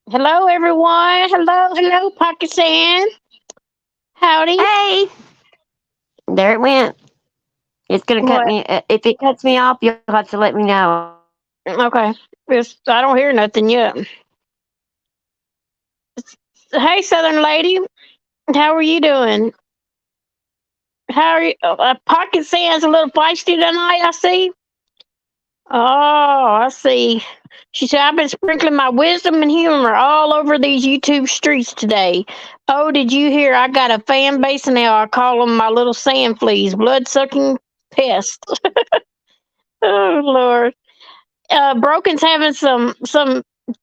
Hello, everyone. Hello, Pakistan. Howdy. Hey, there it went. It's gonna cut What? me. If it cuts me off, you'll have to let me know. Okay. I don't hear nothing yet. Hey, Southern lady. How are you doing? How are you? Pakistan's a little feisty tonight, I see. Oh, I see. She said, I've been sprinkling my wisdom and humor all over these YouTube streets today. Oh, did you hear? I got a fan base now. I call them my little sand fleas, blood sucking pests. Oh, Lord. Broken's having some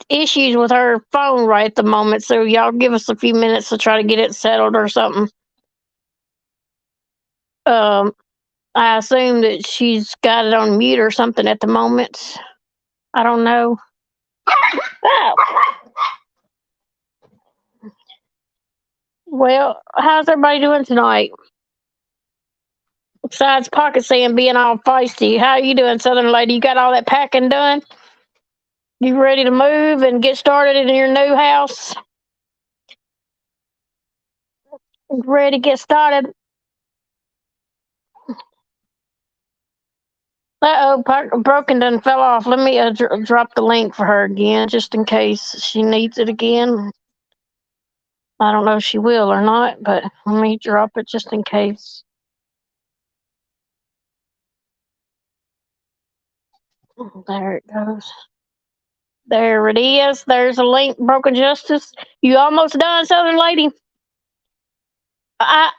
issues with her phone right at the moment, so y'all give us a few minutes to try to get it settled or something. Um, I assume that she's got it on mute or something at the moment. I don't know. Oh, well, how's everybody doing tonight? Besides Pocket Sand being all feisty, how you doing, Southern Lady? You got all that packing done? You ready to move and get started in your new house? Ready to get started? Broken done fell off. Let me drop the link for her again, just in case she needs it again. I don't know if she will or not, but let me drop it just in case. There it goes. There it is. There's a link, Broken Justice. You almost done, Southern Lady? I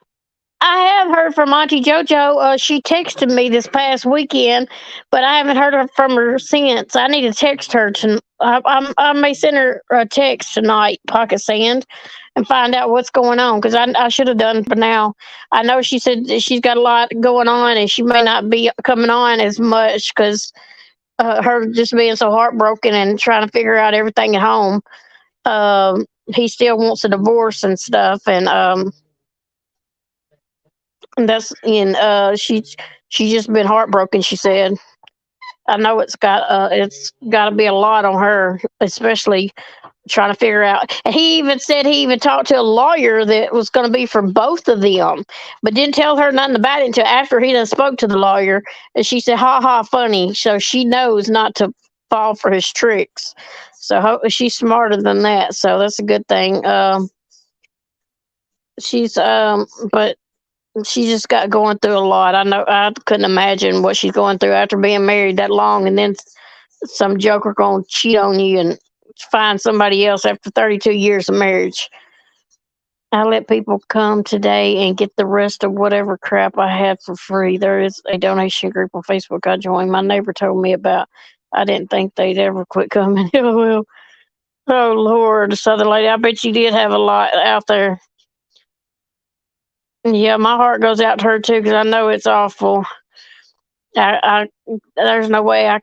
I have heard from Auntie JoJo. She texted me this past weekend, but I haven't heard from her since. I need to text her. I may send her a text tonight, Pocket Sand, and find out what's going on because I should have done for now. I know she said that she's got a lot going on and she may not be coming on as much because her just being so heartbroken and trying to figure out everything at home. He still wants a divorce and stuff, and that's and she just been heartbroken. She said, "I know it's got to be a lot on her, especially trying to figure out." And he even said he even talked to a lawyer that was going to be for both of them, but didn't tell her nothing about it until after he done spoke to the lawyer. And she said, "Ha ha, funny." So she knows not to fall for his tricks. So she's smarter than that. So that's a good thing. She's but she just got going through a lot. I know I couldn't imagine what she's going through after being married that long, and then some joker gonna cheat on you and find somebody else after 32 years of marriage. I let people come today and get the rest of whatever crap I had for free. There is a donation group on Facebook I joined. My neighbor told me about. I didn't think they'd ever quit coming. Well, oh Lord, Southern Lady, I bet you did have a lot out there. Yeah, my heart goes out to her too because I know it's awful. There's no way I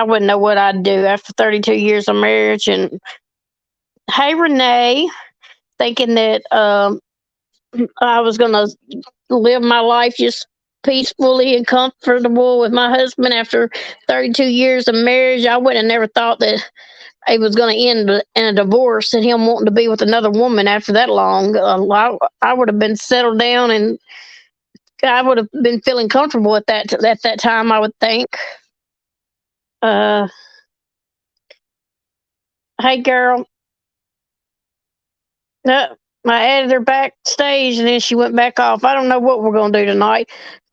wouldn't know what I'd do after 32 years of marriage. And hey, Renee, thinking that I was gonna live my life just peacefully and comfortable with my husband after 32 years of marriage. I would have never thought that it was going to end in a divorce and him wanting to be with another woman after that long. I would have been settled down and I would have been feeling comfortable at that time. I would think. Uh, hey, girl, uh, I added her backstage and then she went back off. I don't know what we're going to do tonight.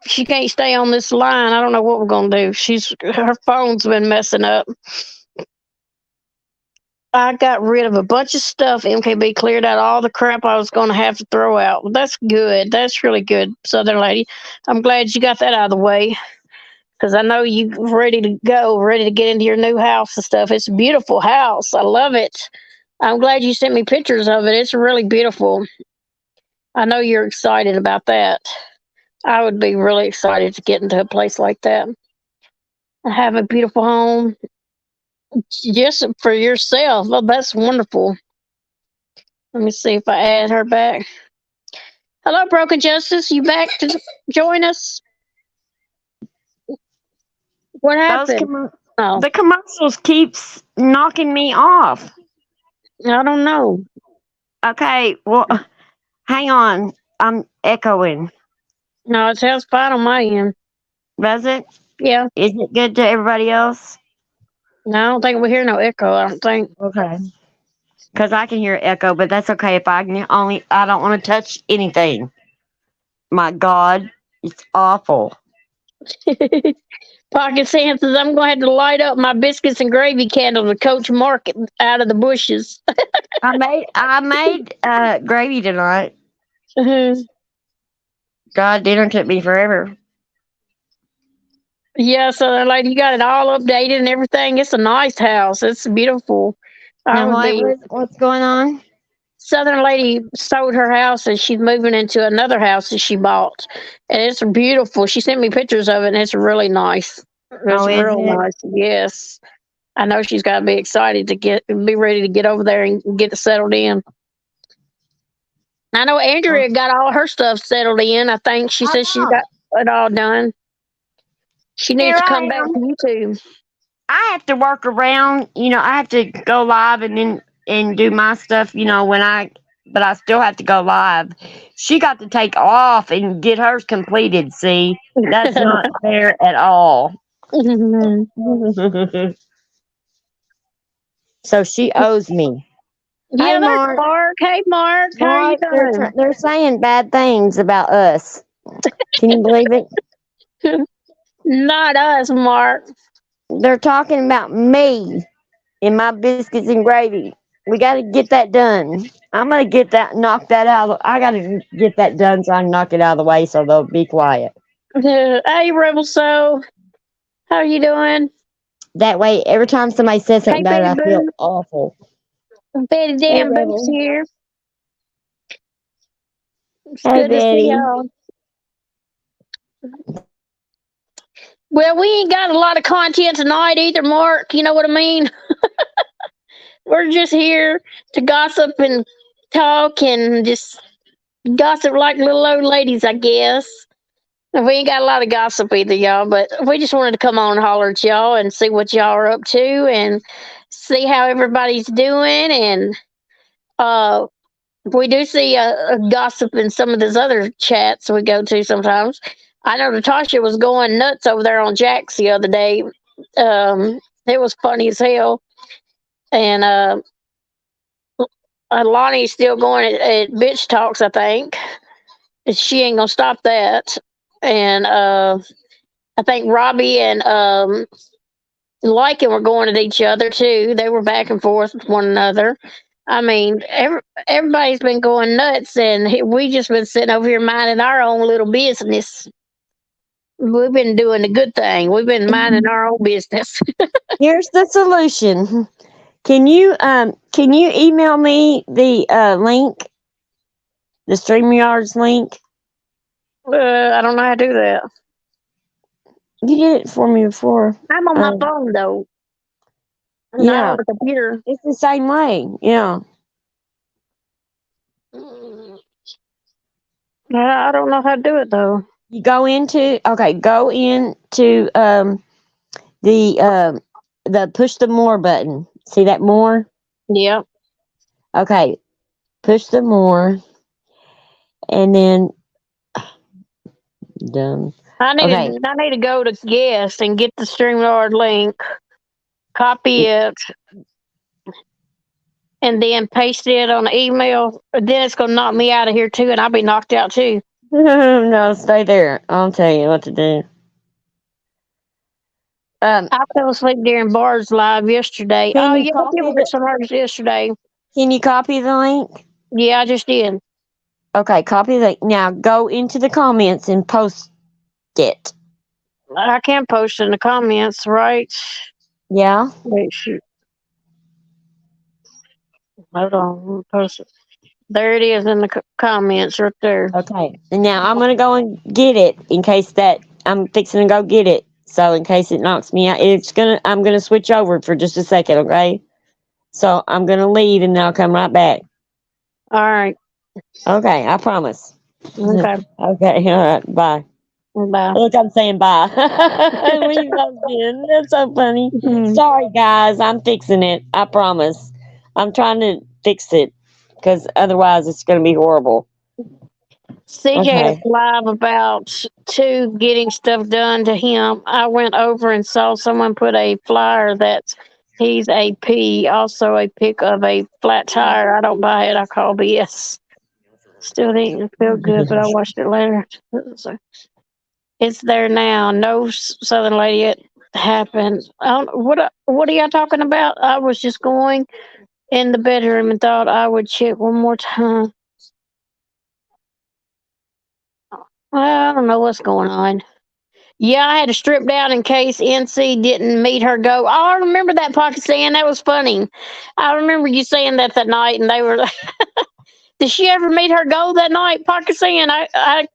She can't stay on this line. I don't know what we're going to do. Her phone's been messing up. I got rid of a bunch of stuff. MKB cleared out all the crap I was going to have to throw out. Well, that's good. That's really good, Southern Lady. I'm glad you got that out of the way because I know you ready to go, ready to get into your new house and stuff. It's a beautiful house. I love it. I'm glad you sent me pictures of it. It's really beautiful. I know you're excited about that. I would be really excited to get into a place like that and have a beautiful home just for yourself. Well, that's wonderful. Let me see if I add her back. Hello, Broken Justice. You back to join us? What Those happened? Oh, the commercials keeps knocking me off. I don't know. Okay, well, hang on. I'm echoing. No, it sounds fine on my end. Does it? Yeah. Is it good to everybody else? No, I don't think we hear no echo. I don't think. Okay. Because I can hear echo, but that's okay if I can only. I don't want to touch anything. My God, it's awful. Pocket Sam says I'm going to have to light up my biscuits and gravy candle to Coach Mark out of the bushes. I made gravy tonight. God, dinner took me forever. Yeah, so they're like, you got it all updated and everything. It's a nice house. It's beautiful. I And would be. what's going on? Southern lady sold her house and she's moving into another house that she bought, and it's beautiful. She sent me pictures of it, and it's really nice. Oh, It's is real it? nice. Yes, I know she's got to be excited to be ready to get over there and get it settled in. I know Oh, Andrea got all her stuff settled in. I think she I says she's know. got it all done. She Here needs to come I back am. to you too. I have to work around. I have to go live and do my stuff. But I still have to go live. She got to take off and get hers completed. See, that's not fair at all. So she owes me. Hey, Yeah, there's Mark. Mark. Hey, Mark, how are you Mark, doing? they're saying bad things about us. Can you believe it? Not us, Mark. They're talking about me and my biscuits and gravy. We got to get that done. I'm gonna knock that out. I gotta get that done so I can knock it out of the way so they'll be quiet. Hey, Rebel Soul. How are you doing? That way, every time somebody says something Hey, about it, Betty I feel Boo. awful. Betty Hey, Dan Boots Rebel. here. It's Hey, good to see Betty. y'all. Well, we ain't got a lot of content tonight either, Mark. You know what I mean? We're just here to gossip and talk and just gossip like little old ladies, I guess. We ain't got a lot of gossip either, y'all, but we just wanted to come on and holler at y'all and see what y'all are up to and see how everybody's doing. And uh, we do see a gossip in some of these other chats we go to sometimes. I know Natasha was going nuts over there on Jack's the other day. It was funny as hell. And Lonnie's still going at bitch talks, I think. She ain't gonna stop that. And I think Robbie and Lycan were going at each other too. They were back and forth with one another. I mean, everybody's been going nuts, and we just been sitting over here minding our own little business. We've been doing the good thing. We've been minding our own business. Here's the solution. Can you email me the link, the StreamYards link? I don't know how to do that. You did it for me before. I'm on my Um, phone though, not on yeah, the computer. it's the same way. Yeah. Mm, I don't know how to do it though. You go into the push the more button. See that more? Yep. Okay, push the more and then done. Okay. I need to go to guest and get the StreamYard link, copy it, and then paste it on the email. Then it's gonna knock me out of here too, and I'll be knocked out too. No, stay there. I'll tell you what to do. Um, I fell asleep during Bard's live yesterday. can Oh you yeah, I did copy watch the some hers yesterday. link? Yeah, I just did. Okay, copy the now go into the comments and post it. I can post in the comments, right? Yeah. Wait, shoot. Hold on. Let me post it. There it is in the comments right there. Okay. And now I'm gonna go and get it in case that I'm fixing to go get it. So in case it knocks me out, I'm gonna switch over for just a second, okay? So I'm gonna leave and then I'll come right back. All right. Okay, I promise. Okay. Okay, all right, bye. Bye. Look, I'm saying bye. Leave again. That's so funny. Mhm. Sorry, guys, I'm fixing it. I promise. I'm trying to fix it because otherwise it's going to be horrible. CJ is Okay. live about two getting stuff done to him. I went over and saw someone put a flyer that he's a P, also a pic of a flat tire. I don't buy it. I call BS. Still didn't feel good, but I watched it later. So it's there now. No Southern Lady, it happened. I don't, what are y'all talking about? I was just going in the bedroom and thought I would check one more time. I don't know what's going on. Yeah, I had to strip down in case NC didn't meet her go. Oh, I remember that pocket saying that was funny. I remember you saying that night, and they were. Did she ever meet her goal that night, pocket saying? I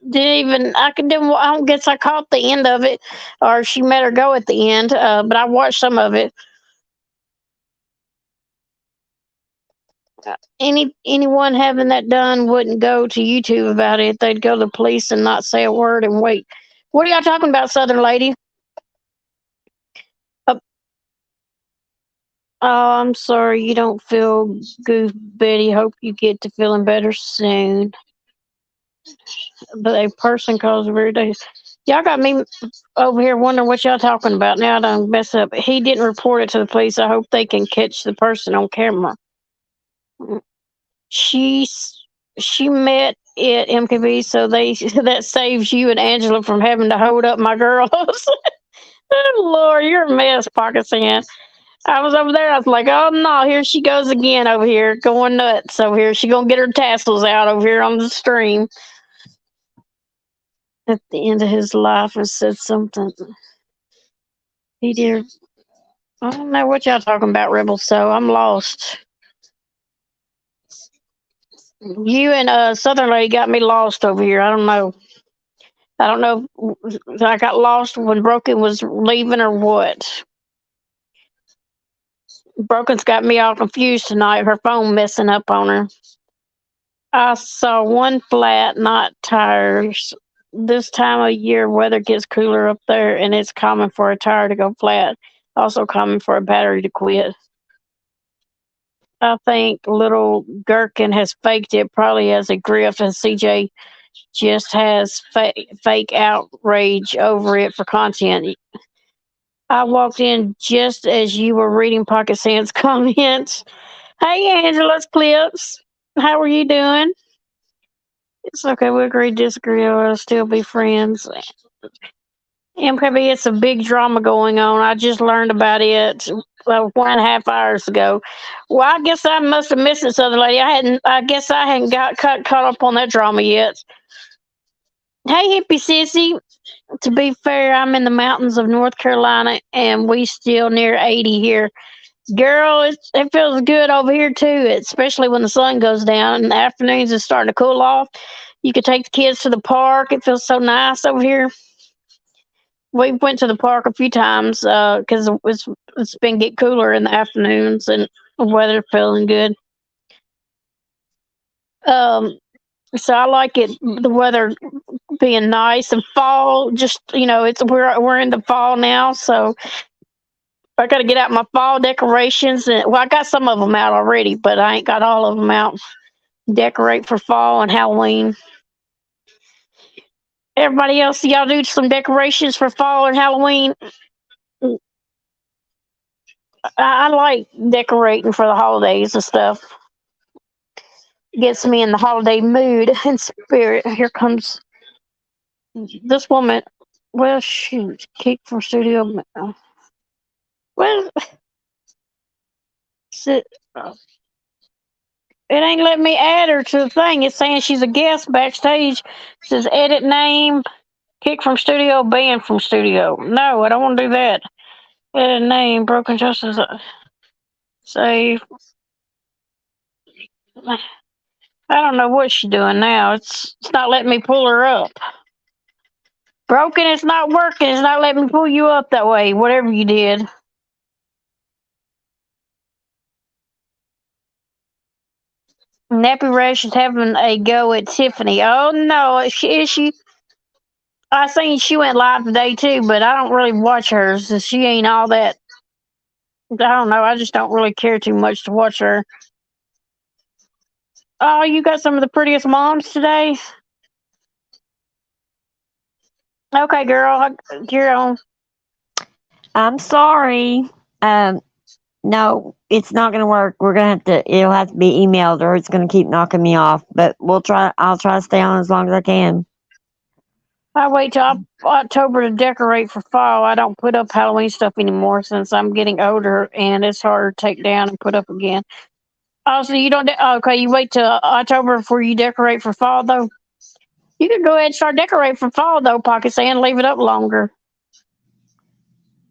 didn't even. I could. Didn't, I don't guess I caught the end of it, or she met her go at the end. But I watched some of it. Anyone having that done wouldn't go to YouTube about it. They'd go to the police and not say a word and wait. What are y'all talking about, Southern Lady? Uh, Oh, I'm sorry you don't feel good, Betty. Hope you get to feeling better soon. But a person calls every day. Y'all got me over here wondering what y'all talking about. Now I done mess up. He didn't report it to the police. I hope they can catch the person on camera. She's she met at MKB, so they that saves you and Angela from having to hold up my girls. Oh, Lord, you're a mess, Pocket Sand. I was over there. I was like, oh no, here she goes again over here, going nuts over here. She gonna get her tassels out over here on the stream. At the end of his life, and said something. He did. I don't know what y'all talking about, Rebel. So I'm lost. You and Southern Lady got me lost over here. I don't know. I don't know if I got lost when Broken was leaving or what. Broken's got me all confused tonight. Her phone messing up on her. I saw one flat, not tires. This time of year, weather gets cooler up there, and it's common for a tire to go flat. Also common for a battery to quit. I think little Gherkin has faked it, probably as a grift, and CJ just has fake outrage over it for content. I walked in just as you were reading Pocket Sand's comments. Hey, Angela's clips. How are you doing? It's okay. We agree, disagree, or we'll still be friends. MKB, it's a big drama going on. I just learned about it 1.5 hours ago. Well, I guess I must have missed it, Southern Lady. I hadn't. I guess I hadn't got caught up on that drama yet. Hey, hippie sissy. To be fair, I'm in the mountains of North Carolina, and we still near 80 here. Girl, it feels good over here too, especially when the sun goes down and the afternoons is starting to cool off. You could take the kids to the park. It feels so nice over here. We went to the park a few times because it's been get cooler in the afternoons and the weather feeling good. Um, so I like it. The weather being nice and fall. Just it's we're in the fall now, so I got to get out my fall decorations. And well, I got some of them out already, but I ain't got all of them out. Decorate for fall and Halloween. Everybody else, y'all do some decorations for fall and Halloween. I like decorating for the holidays and stuff. Gets me in the holiday mood and spirit. Here comes this woman. Well, shoot, kick from studio. Well, it ain't let me add her to the thing. It's saying she's a guest backstage. It says edit name, kick from studio, banned from studio. No, I don't want to do that. Edit name, broken justice. Save. I don't know what she's doing now. It's not letting me pull her up. Broken, it's not working. It's not letting me pull you up that way. Whatever you did. Nappy Rash is having a go at Tiffany. Oh no, is she? I seen she went live today too, but I don't really watch hers. So she ain't all that. I don't know. I just don't really care too much to watch her. Oh, you got some of the prettiest moms today. Okay, girl, you're on. I'm sorry. Um, no, it's not going to work. We're going to have to, it'll have to be emailed or it's going to keep knocking me off. But I'll try to stay on as long as I can. I wait till October to decorate for fall. I don't put up Halloween stuff anymore since I'm getting older and it's harder to take down and put up again. Oh, so you don't? Okay, you wait till October before you decorate for fall, though. You could go ahead and start decorating for fall, though, Pocket Sand. Leave it up longer.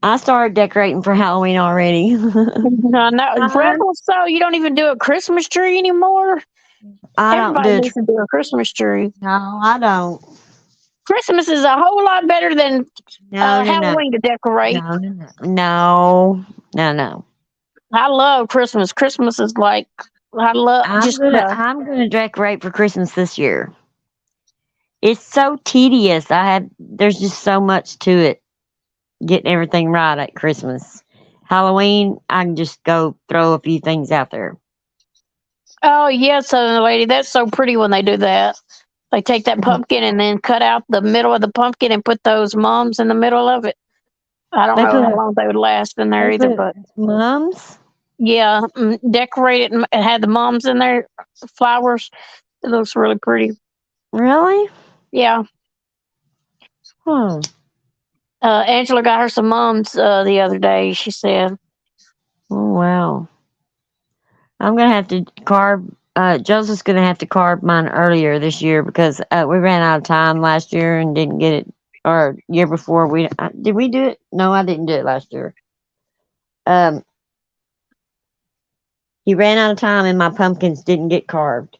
I started decorating for Halloween already. No, no, I Rebel. So you don't even do a Christmas tree anymore. don't do Everybody it. needs to do a Christmas tree. No, I don't. Christmas is a whole lot better than No, no, no. Halloween to decorate. No, no, no. No, no, no. I love Christmas. Christmas is like I love just I'm gonna decorate for Christmas this year. It's so tedious. There's just so much to it. Getting everything right at Christmas. Halloween, I can just go throw a few things out there. oh yeah, Southern lady. That's so pretty when they do that. They take that pumpkin and then cut out the middle of the pumpkin and put those mums in the middle of it. I don't They know put how long they would last in there they either, put but mums. yeah, decorate it and had the mums in there, flowers. It looks really pretty. Really? Yeah, Hmm. Angela got her some mums the other day. She said, Oh wow. I'm gonna have to carve. Joseph's gonna have to carve mine earlier this year because we ran out of time last year and didn't get it. Or year before we did we do it? No, I didn't do it last year. Um, he ran out of time and my pumpkins didn't get carved.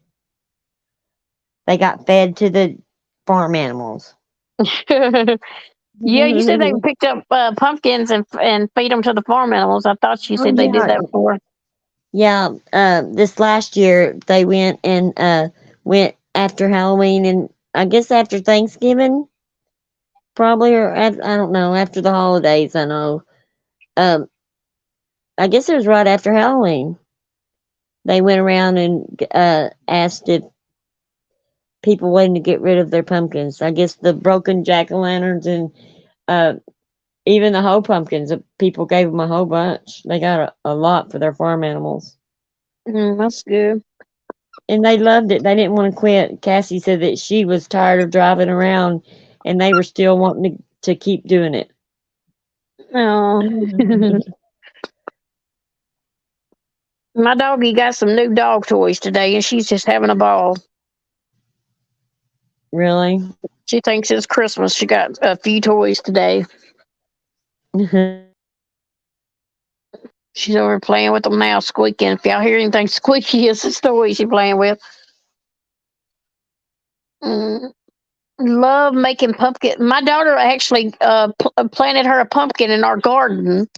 They got fed to the farm animals. "Yeah, you said they Oh picked up pumpkins and feed them to the farm animals." I thought you said they did yeah, that before. yeah. This last year they went and went after Halloween and I guess after Thanksgiving probably or I don't know after the holidays. I know. Um, I guess it was right after Halloween. They went around and asked if people wanted to get rid of their pumpkins. I guess the broken jack o' lanterns and uh, even the whole pumpkins. People gave them a whole bunch. They got a lot for their farm animals. That's good. And they loved it. They didn't want to quit. Cassie said that she was tired of driving around, and they were still wanting to keep doing it. Oh. My doggy got some new dog toys today, and she's just having a ball. Really? She thinks it's Christmas. She got a few toys today. She's over playing with them now, squeaking. If y'all hear anything squeaky, it's the toys she's playing with. Mm, love making pumpkin. My daughter actually planted her a pumpkin in our garden.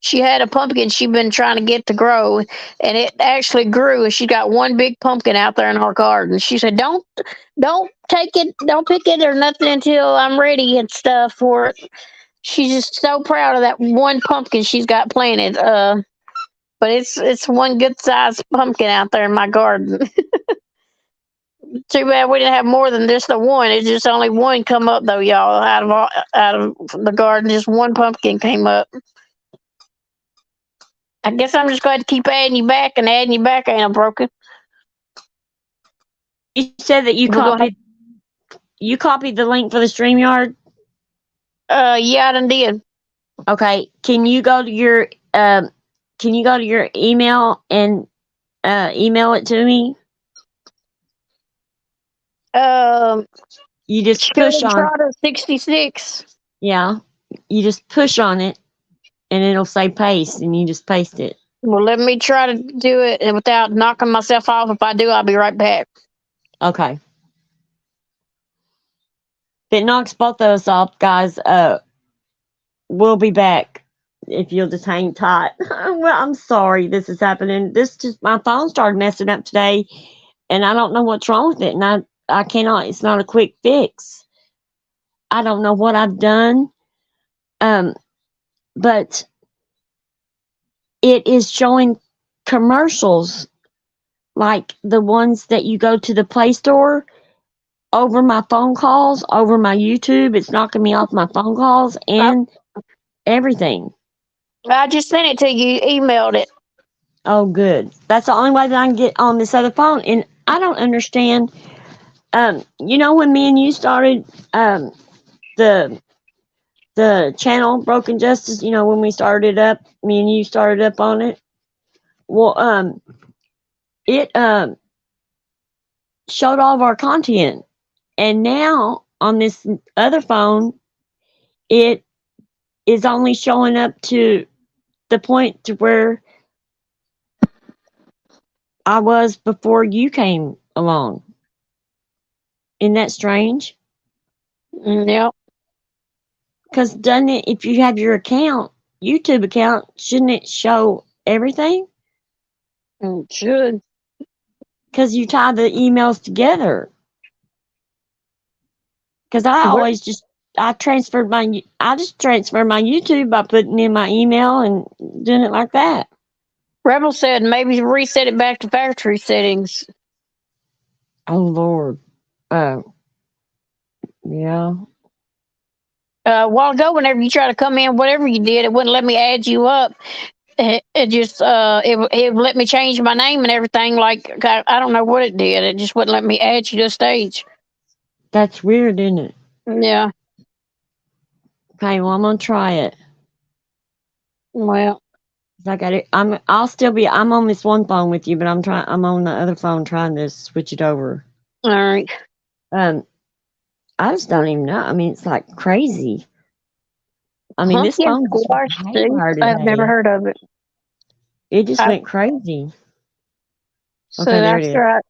She had a pumpkin she'd been trying to get to grow, and it actually grew. And she got one big pumpkin out there in her garden. She said, don't take it, don't pick it or nothing until I'm ready and stuff for it." She's just so proud of that one pumpkin she's got planted. But it's one good sized pumpkin out there in my garden. Too bad we didn't have more than just the one. It's just only one come up though, y'all. Out of the garden, just one pumpkin came up. I guess I'm just going to keep adding you back and adding you back. Ain't no broken. You said that We're gonna you copied the link for the StreamYard. yeah, I done did. Okay, can you go to your email and email it to me? Um, You just push Chili on Trotter 66. yeah, you just push on it and it'll say paste and you just paste it. Well, let me try to do it without knocking myself off. If I do, I'll be right back. Okay. If it knocks both of us off, guys, we'll be back if you'll just hang tight. Well, I'm sorry this is happening. This just my phone started messing up today and I don't know what's wrong with it and I cannot it's not a quick fix. I don't know what I've done. Um but it is showing commercials like the ones that you go to the Play Store over my phone calls, over my YouTube. It's knocking me off my phone calls I, and everything. I just sent it to you. Emailed it. Oh, good. That's the only way that I can get on this other phone. And I don't understand. When me and you started the channel Broken Justice, when we started up, me and you started up on it. Well, it showed all of our content, and now on this other phone, it is only showing up to the point to where I was before you came along. Isn't that strange? Yep. Because doesn't it, if you have your YouTube account, shouldn't it show everything? It should. Because you tie the emails together. Because Where, I just transferred my YouTube by putting in my email and doing it like that. Rebel said maybe reset it back to factory settings. Oh Lord. Yeah. A while ago, whenever you try to come in, whatever you did, it wouldn't let me add you up. It just it let me change my name and everything. Like I don't know what it did. It just wouldn't let me add you to stage. That's weird, isn't it? Yeah. Okay, well I'm gonna try it. Well. I got it. I'm on this one phone with you, but I'm on the other phone trying to switch it over. All right. Um, I just don't even know. I mean, it's like crazy. I mean, this Pumpkin phone just went squash soup. haywire I've never today. heard of it. It just I went crazy. so Okay, there it that's is. right.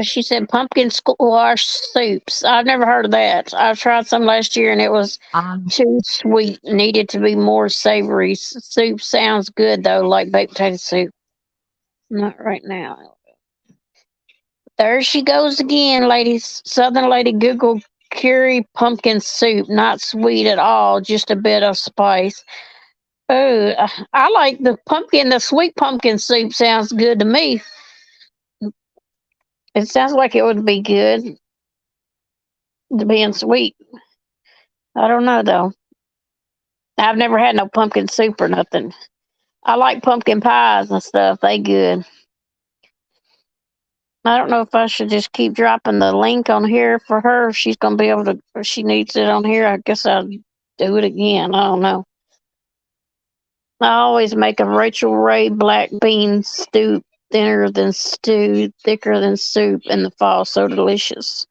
She said pumpkin squash soups. I've never heard of that. I tried some last year and it was Um, too sweet. Needed to be more savory. Soup sounds good though, like baked potato soup. Not right now. There she goes again, ladies. Southern lady Google curry pumpkin soup. Not sweet at all, just a bit of spice. Oh, I like the pumpkin. The sweet pumpkin soup sounds good to me. It sounds like it would be good to being sweet. I don't know though. I've never had no pumpkin soup or nothing. I like pumpkin pies and stuff. They good. I don't know if I should just keep dropping the link on here for her. If she's gonna be able to. If she needs it on here, I guess I'll do it again. I don't know. I always make a Rachel Ray black bean stew, thinner than stew, thicker than soup in the fall. So delicious.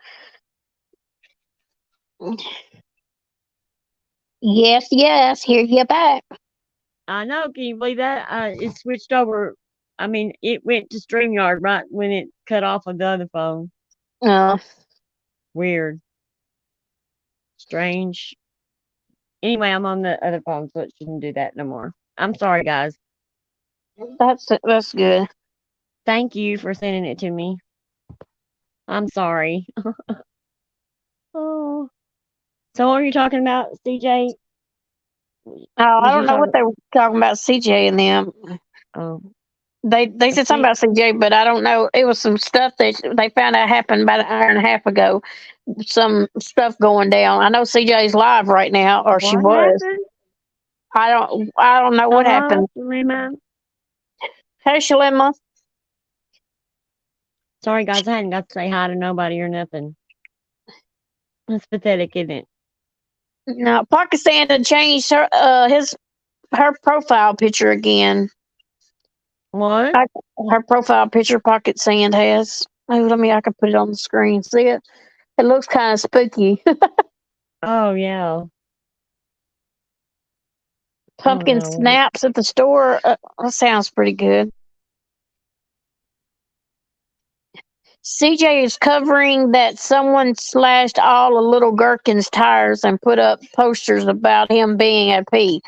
Yes, yes. Here you back. I know. Can you believe that? It switched over. I mean, it went to StreamYard right when it cut off of the other phone. Uh, Weird, strange. Anyway, I'm on the other phone, so it shouldn't do that no more. I'm sorry, guys. that's good. Thank you for sending it to me. I'm sorry. Oh. So what are you talking about, CJ? Oh, I Was don't you know what talking? they were talking about. CJ and them. Oh, They said something see, about CJ, but I don't know. It was some stuff that they found out happened about an hour and a half ago. Some stuff going down. I know CJ's live right now, or she what was. happened? I don't know what Hello, happened. Selena. Hey, Shalima. Sorry, guys, I hadn't got to say hi to nobody or nothing. That's pathetic, isn't it? Now, Pakistan changed her profile picture again. What? I, her profile picture, Pocket Sand has. Oh, let me. I can put it on the screen. See it? It looks kind of spooky. Oh yeah. Oh Pumpkin no. snaps at the store. That sounds pretty good. CJ is covering that someone slashed all of Little Gherkin's tires and put up posters about him being a P.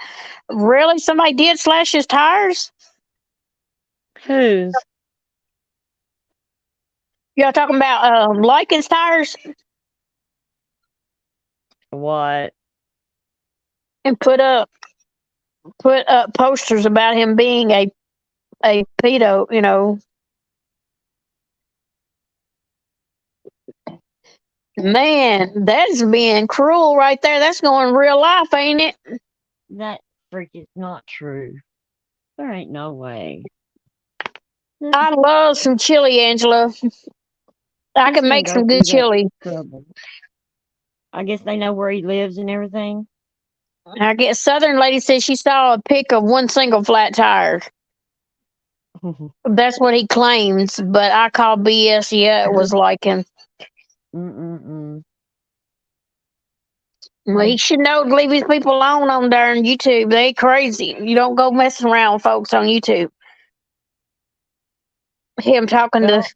Really? Somebody did slash his tires? Whose? Y'all talking about Lycan's tires What? and put up posters about him being a a pedo, you know. Man, that's being cruel right there. That's going real life, ain't it? That freak is not true. There ain't no way. I love some chili, Angela. I Who's can gonna make go some good through that chili. trouble? I guess they know where he lives and everything. I guess Southern lady said she saw a pic of one single flat tire. That's what he claims, but I call BS. Yeah, it was like him. Mm-mm-mm. Well, he should know to leave his people alone on there on YouTube. They crazy. You don't go messing around with folks on YouTube. Him talking to, Well,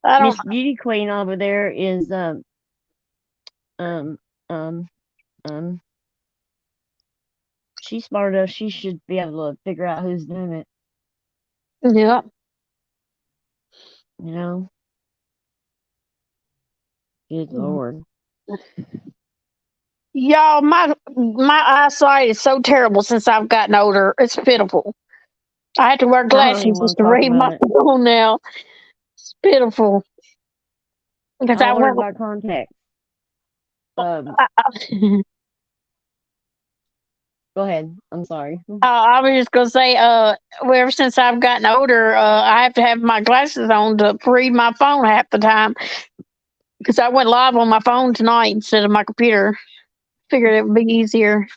I don't, Miss Beauty Queen over there is um um um she's smart enough. She should be able to figure out who's doing it. yeah. You know. Good Lord. Y'all, my eyesight is so terrible since I've gotten older. It's pitiful. I have to wear I don't even glasses just want to to talk read about my it. phone now. It's pitiful because I I ordered went. my contacts. Go ahead. I'm sorry. I was just gonna say, well, ever since I've gotten older, I have to have my glasses on to read my phone half the time because I went live on my phone tonight instead of my computer. Figured it would be easier,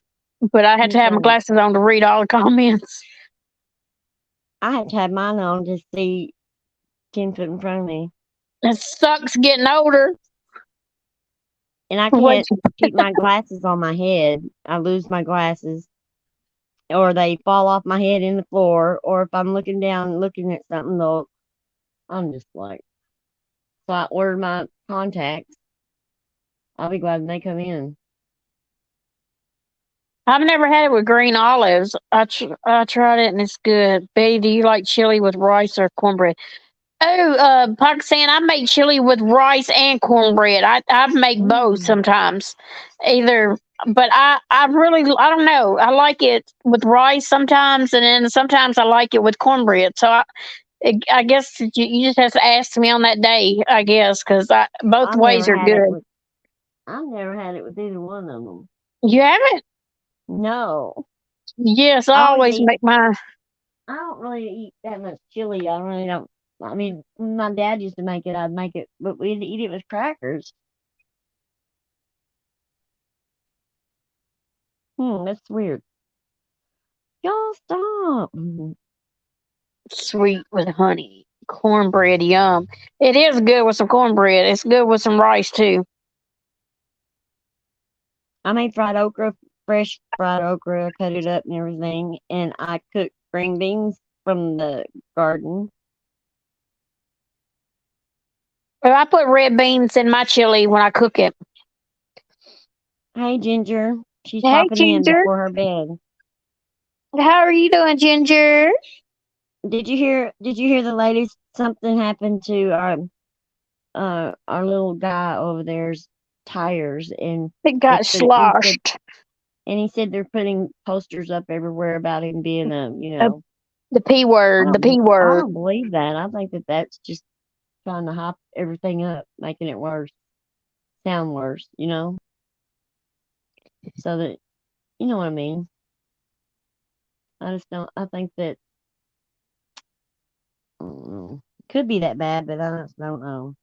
but I had to have my Okay. glasses on to read all the comments. I have to have mine on to see 10 foot in front of me. It sucks getting older. And I What? can't keep my glasses on my head. I lose my glasses, or they fall off my head in the floor, or if I'm looking down looking at something, I'm just like, so I ordered my contacts. I'll be glad when they come in. I've never had it with green olives. I tried it and it's good. Betty, do you like chili with rice or cornbread? Oh, Pakistan, I make chili with rice and cornbread. I make both Mm. sometimes, either. But I really I don't know. I like it with rice sometimes, and then sometimes I like it with cornbread. So I guess you just have to ask me on that day. I guess because both I've never ways are had it good. with I've never had it with either one of them. You haven't? No. Yes, I I always always eat make mine. I don't really eat that much chili. I really don't. I mean, when my dad used to make it, I'd make it, but we'd eat it with crackers. That's weird. Y'all stop. Sweet with honey. Cornbread, yum. It is good with some cornbread. It's good with some rice too. I made fried okra, fresh fried okra. I cut it up and everything, and I cooked green beans from the garden. Well, I put red beans in my chili when I cook it. Hey, Ginger. She's Hey, popping in Ginger. before her bed. How are you doing, Ginger? Did you hear the ladies? Something happened to our little guy over there's tires, and It they got put he said sloshed. and he said they're putting posters up everywhere about him being a Uh, the P word. The P I word. don't believe that. I think that that's just trying to hype everything up, making it worse, sound worse, so that you know what I mean. I just don't. I think that I don't know. Could be that bad, but I just don't know.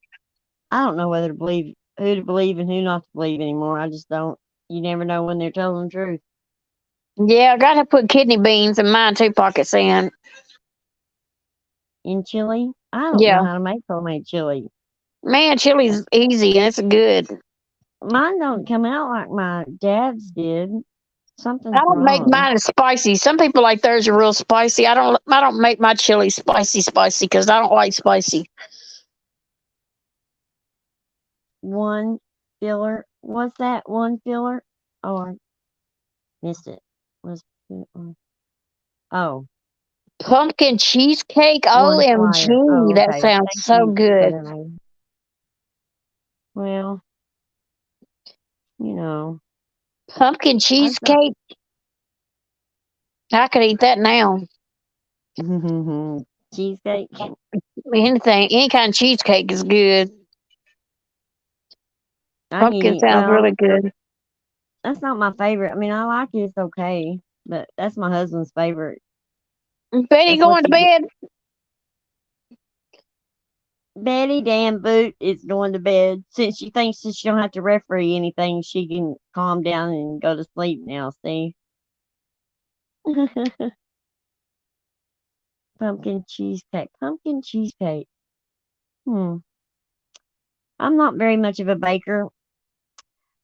I don't know whether to believe who to believe and who not to believe anymore. I just don't. You never know when they're telling the truth. Yeah, I got to put kidney beans in mine too, pocket sand. In chili, I don't know Yeah. how to make homemade chili. Man, chili's easy and it's good. Mine don't come out like my dad's did. I Something's don't make wrong. mine as spicy. Some people like theirs are real spicy. I don't make my chili spicy because I don't like spicy. One filler. What's that? One filler? Oh, I missed it. Was oh, Pumpkin cheesecake. one flyer. OMG. Oh, That okay. sounds Thank so you for good. telling me. Well, you know, Pumpkin I just don't. cheesecake. I could eat that now. Cheesecake. Anything, any kind of cheesecake is good. I can Pumpkin eat. sounds Well, really good. that's not my favorite. I mean, I like it. It's okay, but that's my husband's favorite. Betty That's what going to you get. bed? Betty Dan Boot is going to bed since she thinks that she don't have to referee anything. She can calm down and go to sleep now. See, pumpkin cheesecake. Pumpkin cheesecake. Hmm. I'm not very much of a baker.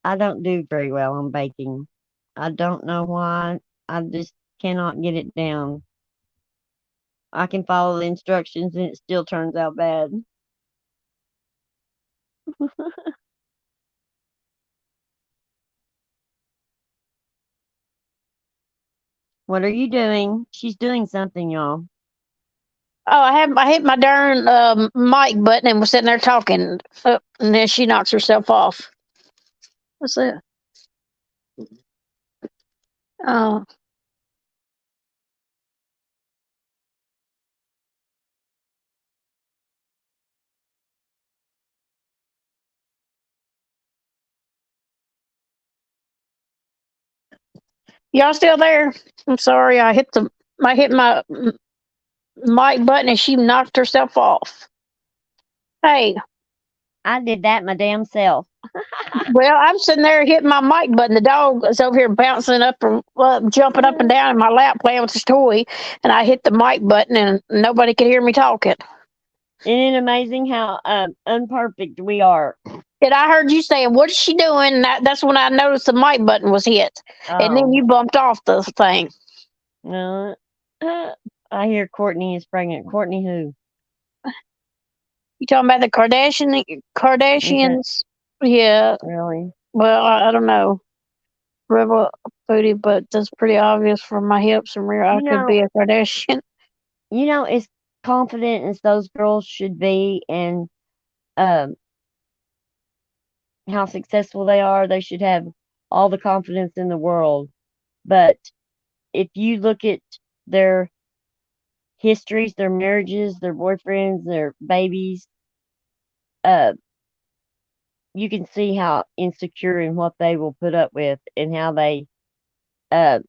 I don't do very well on baking. I don't know why. I just cannot get it down. I can follow the instructions and it still turns out bad. What are you doing? She's doing something, y'all. Oh, I hit my darn mic button and was sitting there talking, and then she knocks herself off. What's that? Oh, y'all still there? I'm sorry, I hit my mic button and she knocked herself off. Hey, I did that my damn self. well, I'm sitting there hitting my mic button. The dog is over here bouncing up and jumping up and down in my lap playing with his toy, and I hit the mic button and nobody could hear me talking. Isn't it amazing how unperfect we are? And I heard you saying, "What is she doing?" And that's when I noticed the mic button was hit, and then Oh, you bumped off the thing. no. I hear Courtney is pregnant. Courtney who? You talking about the Is that Kardashians? Yeah. really? Well, I don't know. Rebel booty, but that's pretty obvious from my hips and rear. I You could be know, a Kardashian. as confident as those girls should be and um how successful they are, they should have all the confidence in the world. But if you look at their histories, their marriages, their boyfriends, their babies, uh, you can see how insecure and what they will put up with and how they, uh,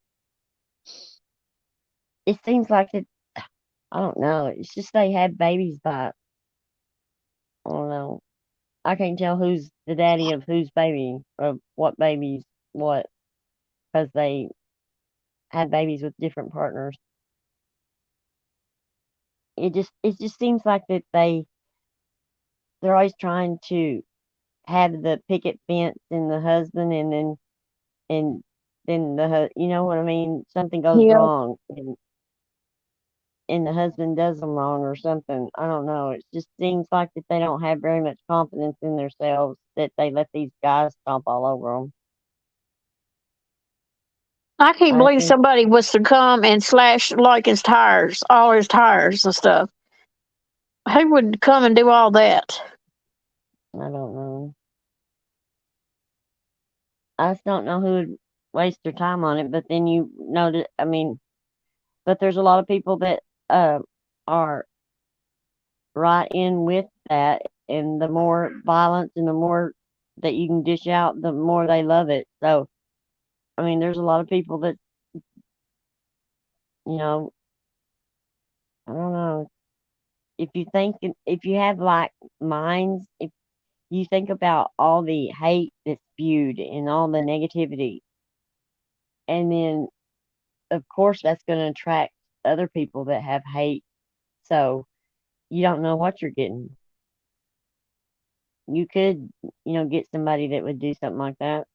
it seems like it, I don't know, it's just they had babies by, I don't know, I can't tell who's the daddy of whose baby, of what babies, what, because they had babies with different partners. It just seems like that they're always trying to have the picket fence and the husband and then you know what I mean, something goes Yeah. wrong and the husband does them wrong or something. I don't know. It just seems like that they don't have very much confidence in themselves that they let these guys stomp all over them. I can't I believe think somebody was to come and slash like his tires, all his tires and stuff. Who would come and do all that? I don't know. I just don't know who would waste their time on it. But then you notice, I mean, but there's a lot of people that uh, are right in with that, and the more violence and the more that you can dish out, the more they love it. So, I mean, there's a lot of people that, you know, I don't know. If you have like minds, if you think about all the hate that's spewed and all the negativity, and then of course that's going to attract other people that have hate. So you don't know what you're getting. You could, get somebody that would do something like that.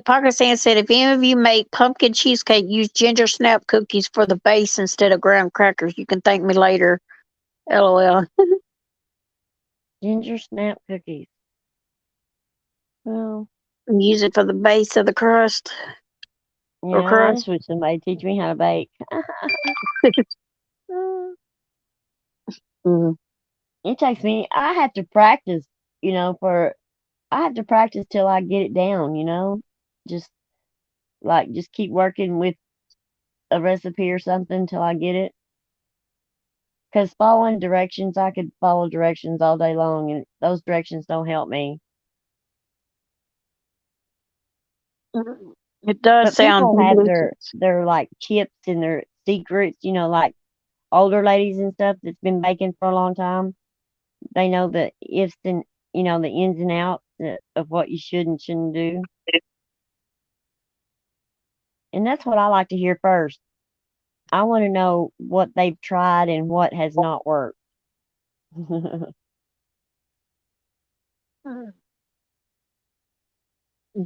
Pakistan said, if any of you make pumpkin cheesecake, use ginger snap cookies for the base instead of graham crackers. You can thank me later. LOL. Ginger snap cookies. Well, Use it for the base of the crust or I crust. just wish somebody teach me how to bake. Uh, Mm. it takes me. I have to practice. For I have to practice till I get it down. Just like just keep working with. a recipe or something till I get it. Because following directions, I could follow directions all day long, and those directions don't help me. It does But sound people have their delicious. their like tips and their secrets, like older ladies and stuff that's been baking for a long time. They know the ifs and the ins and outs of what you should and shouldn't do, and that's what I like to hear first. I want to know what they've tried and what has not worked.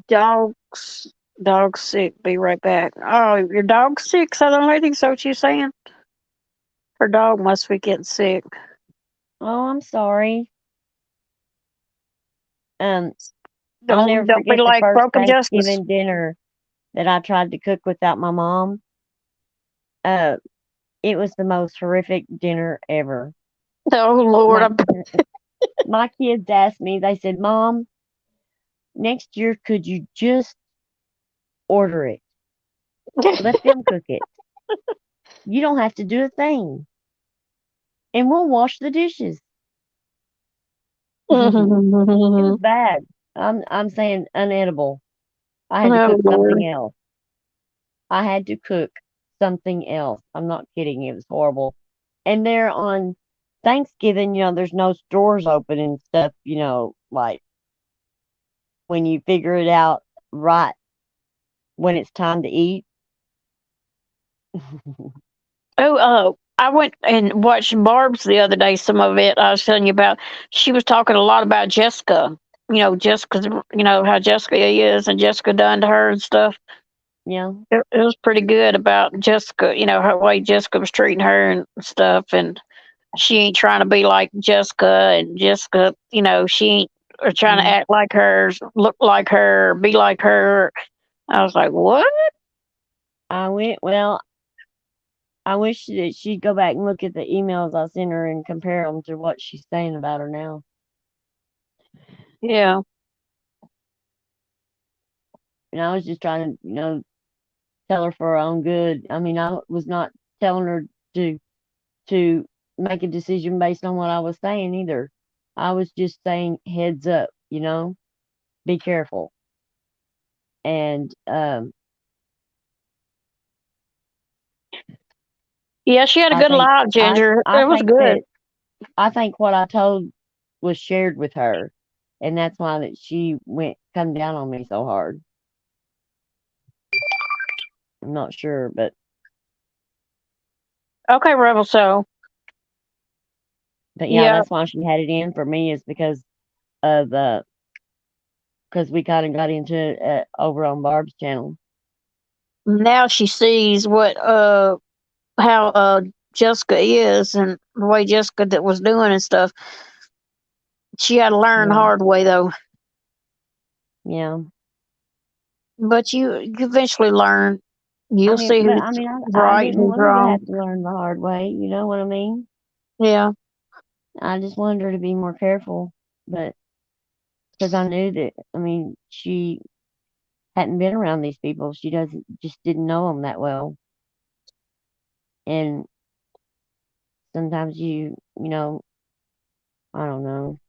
Dogs, dog sick. Be right back. Oh, your dog's sick, Southern lady. So what you saying? Her dog must be getting sick. Oh, I'm sorry. Um, I'll never Don't be forget the like first broken justice. Thanksgiving dinner that I tried to cook without my mom. Uh, it was the most horrific dinner ever. Oh Lord, My my kids asked me. They said, "Mom, next year could you just order it? Let them cook it. You don't have to do a thing, and we'll wash the dishes." It was oh bad. I'm saying unedible. I had to cook something Lord. else. I had to cook something else. I'm not kidding. It was horrible. And there on Thanksgiving, there's no stores open and stuff, like when you figure it out right when it's time to eat. I went and watched Barb's the other day. Some of it I was telling you about. She was talking a lot about Jessica. Jessica's. How Jessica is, and Jessica done to her and stuff. Yeah, It was pretty good about Jessica. Her way Jessica was treating her and stuff, and she ain't trying to be like Jessica, and Jessica, she ain't or trying to mm, act like her, look like her, be like her. I was like, what? I went. Well, I wish that she'd go back and look at the emails I sent her and compare them to what she's saying about her now. Yeah. And I was just trying to, tell her for her own good. I mean, I was not telling her to to make a decision based on what I was saying either. I was just saying heads up, be careful. And Yeah, she had a I good think live, I Ginger. I It was think good. that I think what I told was shared with her, and that's why that she went come down on me so hard. I'm not sure, Okay, Rebel. So, yeah, yeah, that's why she had it in for me is of because we kind of got into it over on Barb's channel. now she sees how Jessica is and the way Jessica that was doing and stuff. She had to learn the Yeah, hard way though. yeah. But you eventually learn. You'll see I who's mean, I right didn't and who's want her to wrong. have to learn the hard way. You know what I mean? Yeah. I just wanted her to be more careful, but because I knew that, I mean, she hadn't been around these people. She doesn't just didn't know them that well, and sometimes I don't know.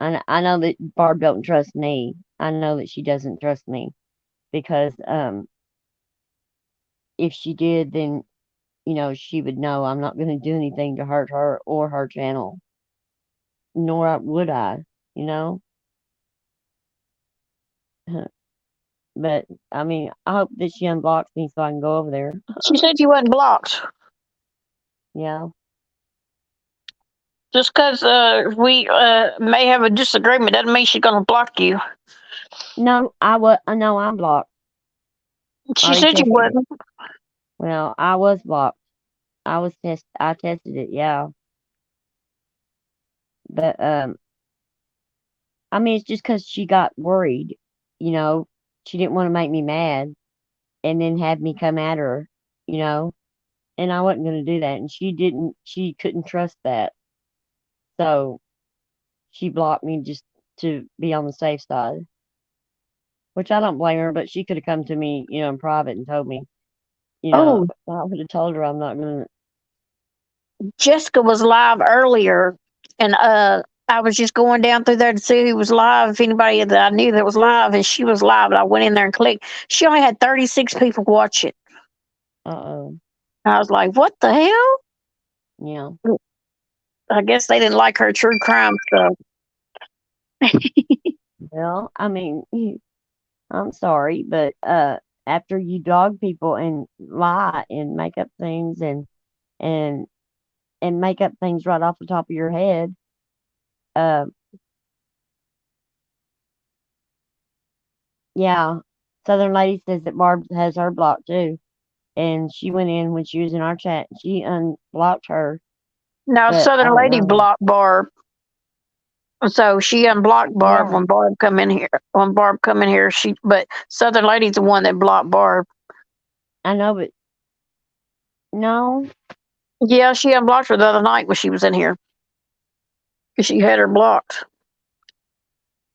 I know that Barb don't trust me. I know that she doesn't trust me because if she did, then she would know I'm not going to do anything to hurt her or her channel, nor would I. You know, but I mean, I hope that she unblocks me so I can go over there. She said you wasn't blocked. Yeah. Just because we may have a disagreement doesn't mean she's going to block you. No, I was. No, I'm blocked. I She already said you tested it. wasn't. Well, I was blocked. I tested it. Yeah, but I mean, it's just because she got worried. You know, she didn't want to make me mad and then have me come at her. You know, and I wasn't going to do that. And she didn't. She couldn't trust that, so she blocked me just to be on the safe side. Which I don't blame her, but she could have come to me, in private and told me. Oh, I would have told her I'm not gonna. Jessica was live earlier, and I was just going down through there to see who was live, if anybody that I knew that was live, and she was live. And I went in there and clicked. She only had 36 people watch it. Uh-oh. I was like, "What the hell?" Yeah. I guess they didn't like her true crime stuff. Well, I mean, I'm sorry, but after you dog people and lie and make up things and and make up things right off the top of your head, uh, yeah. Southern Lady says that Barb has her blocked too, and she went in when she was in our chat. She unblocked her, Now, but I Southern don't Lady know. blocked Barb, so she unblocked Barb Yeah, when Barb come in here. When Barb come in here, but Southern Lady's the one that blocked Barb. I know, but no. Yeah, she unblocked her the other night when she was in here. She had her blocked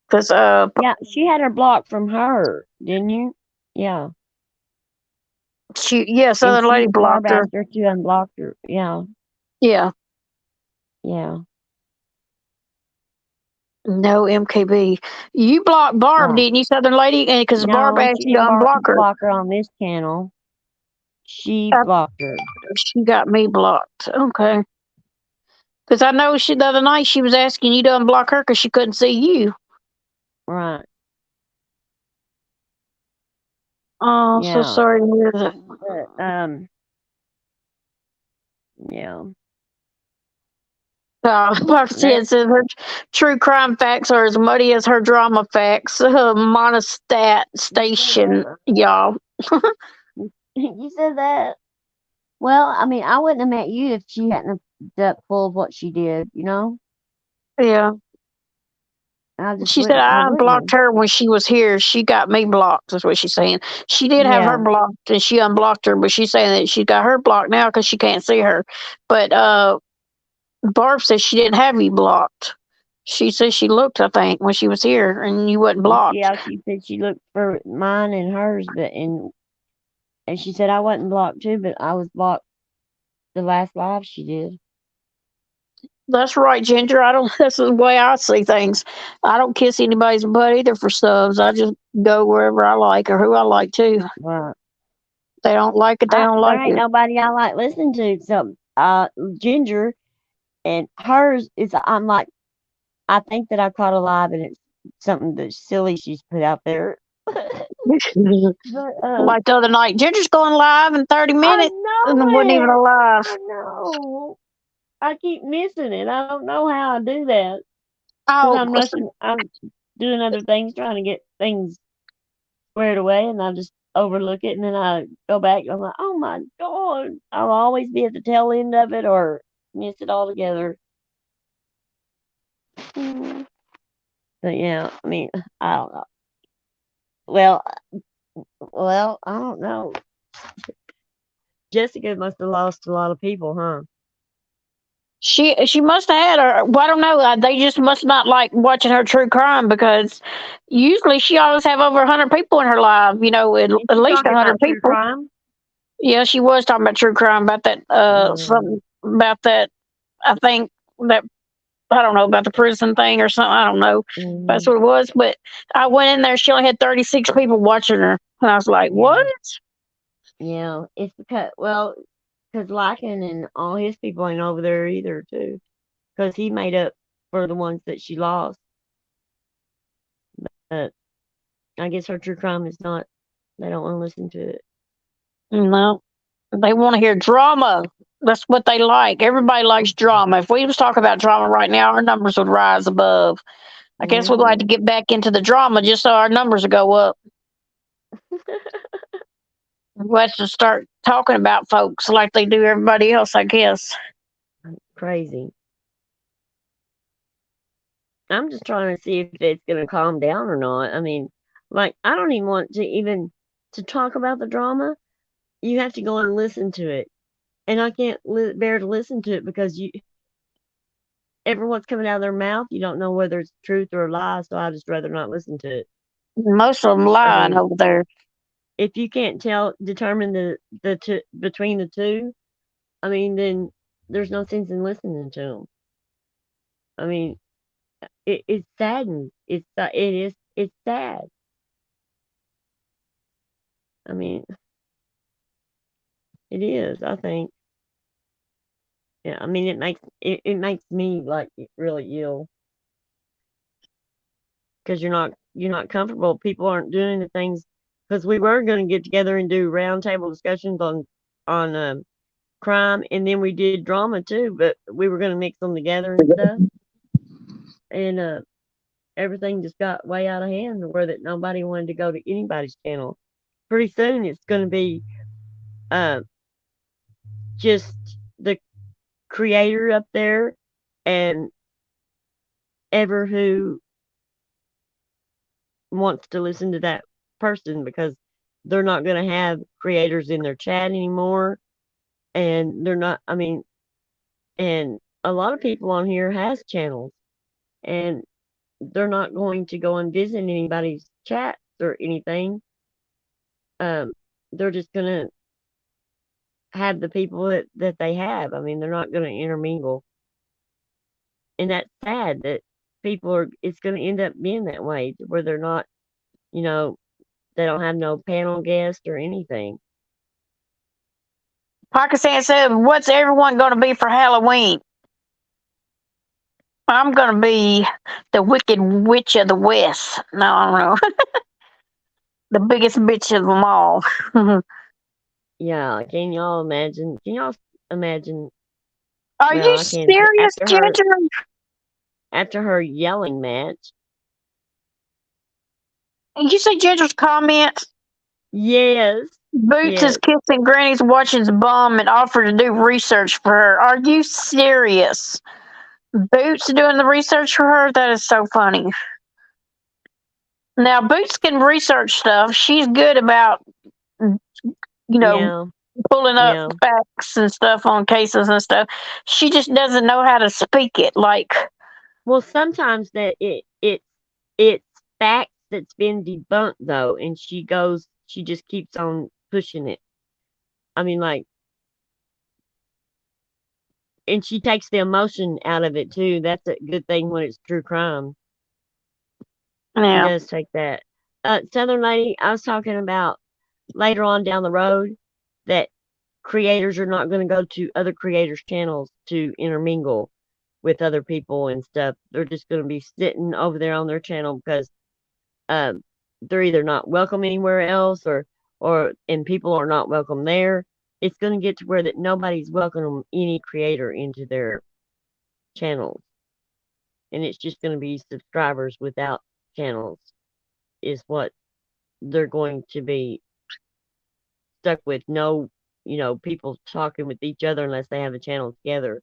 because Yeah, she had her blocked from her, didn't you? Yeah, and Southern Lady Barb blocked her. asked her to unblock her. Yeah, Yeah, yeah. no MKB. You blocked Barb, Oh, didn't you, Southern Lady? And because Barb no, asked she you to didn't unblock her, block her on this channel. She uh, blocked her. she got me blocked. Okay, because I know the other night she was asking you to unblock her because she couldn't see you. Right. Oh, so Yeah. sorry to hear that. But, yeah. Marcia That, says her true crime facts are as muddy as her drama facts. Monostat you said station, that? y'all. You said that? Well, I mean, I wouldn't have met you if she hadn't have done full of what she did, you know? Yeah. I just She said I I wouldn't unblocked have. her when she was here. She got me blocked, is what she's saying. She did have her Yeah. blocked and she unblocked her, but she's saying that she got her blocked now because she can't see her. But Barb says she didn't have you blocked. She says she looked, I think, when she was here and you wasn't blocked. Yeah, she said she looked for mine and hers, but and she said I wasn't blocked too, but I was blocked the last live she did. That's right, Ginger. I don't. That's the way I see things. I don't kiss anybody's butt either for subs. I just go wherever I like or who I like to. Right. They don't like it. They don't There like ain't it. nobody I like listening to. So, Ginger and hers is, I'm like, I think that I caught a live and it's something that silly she's put out there. But, Like the other night, Ginger's going live in 30 minutes, and it wasn't I even know a it. live. I know. I keep missing it. I don't know how I do that because Oh, I'm rushing. I'm doing other things, trying to get things squared away, and I just overlook it, and then I go back. I'm like, oh my god! I'll always be at the tail end of it or miss it altogether. Mm. But yeah, I mean, I don't know. Well, I don't know. Jessica must have lost a lot of people, huh? she must have had her. Well, I don't know. They just must not like watching her true crime because usually she always have over 100 people in her live. You know, Is at she least talking about true 100 people. crime? Yeah, she was talking about true crime about that. Um, Something about that. I think that I don't know about the prison thing or something. I don't know. That's mhm, what it was. But I went in there. She only had 36 people watching her, and I was like, "What?" yeah, yeah. It's because Lycan and all his people ain't over there either, too. Because he made up for the ones that she lost. But I guess her true crime is not. They don't want to listen to it. No, they want to hear drama. That's what they like. Everybody likes drama. If we was talking about drama right now, our numbers would rise above. I guess we'd like to Hmm. get back into the drama just so our numbers would go up. We have to start talking about folks like they do everybody else, I guess. Crazy. I'm just trying to see if it's going to calm down or not. I mean, like, I don't even want to even to talk about the drama. You have to go and listen to it, and I can't bear to listen to it because you ever what's coming out of their mouth, you don't know whether it's truth or a lie. So I just rather not listen to it. Most of them I lying mean, over there. if you can't determine the two, between the two, I mean, then there's no sense in listening to them. I mean, it saddens. It's sad. I mean, it is. I think. Yeah. I mean, it makes me like really ill because you're not comfortable. People aren't doing the things because we were going to get together and do roundtable discussions on crime, and then we did drama too. But we were going to mix them together and stuff, and everything just got way out of hand to where that nobody wanted to go to anybody's channel. Pretty soon, it's going to be uh, just the creator up there and ever who wants to listen to that person because they're not going to have creators in their chat anymore, and they're not. I mean, and a lot of people on here has channels, and they're not going to go and visit anybody's chats or anything. Um, they're just gonna have the people that they have. I mean, they're not gonna intermingle, and that's sad that people are. It's gonna end up being that way where they're not. You know, they don't have no panel guest or anything. Pakistan said, "What's everyone going to be for Halloween?" I'm going to be the Wicked Witch of the West. No, I don't know. The biggest bitch of them all. Yeah, can y'all imagine? Can y'all imagine? Are Well, you I can. serious, Ginger? After her yelling match. Did you see Ginger's comments? Yes, Boots is yes. kissing Granny's watch's bum and offered to do research for her. Are you serious? Boots doing the research for her? That is so funny. Now, Boots can research stuff. She's good about, Yeah, pulling up yeah. facts and stuff on cases and stuff. She just doesn't know how to speak it. Like, Well, sometimes that it's facts that's been debunked though, and she just keeps on pushing it. I mean, like, and she takes the emotion out of it too. That's a good thing when it's true crime. She yeah, does take that. Southern lady, I was talking about later on down the road that creators are not going to go to other creators' channels to intermingle with other people and stuff. They're just going to be sitting over there on their channel because um, they're either not welcome anywhere else or and people are not welcome there. It's going to get to where that nobody's welcoming any creator into their channels, and it's just going to be subscribers without channels is what they're going to be stuck with. No, people talking with each other unless they have a channel together.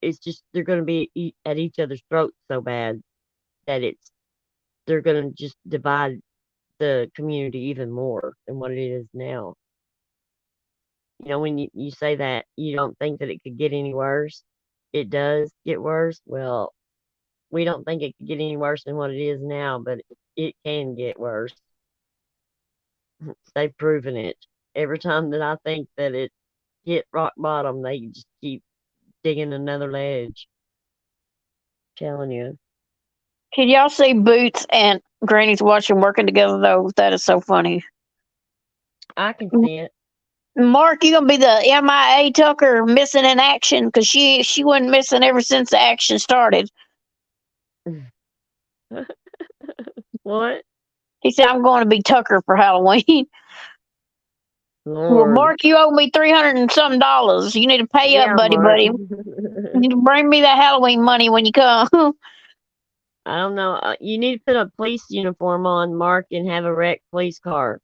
It's just they're going to be at each other's throats so bad that they're going to just divide the community even more than what it is now. When you say that you don't think that it could get any worse, it does get worse. Well, we don't think it could get any worse than what it is now, but it can get worse. They've proven it. Every time that I think that it hit rock bottom, they just keep digging another ledge. Telling you. can y'all see Boots and Granny's watching working together though? That is so funny. I can see it. Mark, you gonna be the MIA Tucker missing in action because she wasn't missing ever since the action started. What? He said, "I'm going to be Tucker for Halloween." Well, Lord. Mark, you owe me $300 and some dollars. You need to pay up, Yeah, buddy, Mark. buddy. You need to bring me that Halloween money when you come. I don't know. You need to put a police uniform on, Mark, and have a wrecked police car.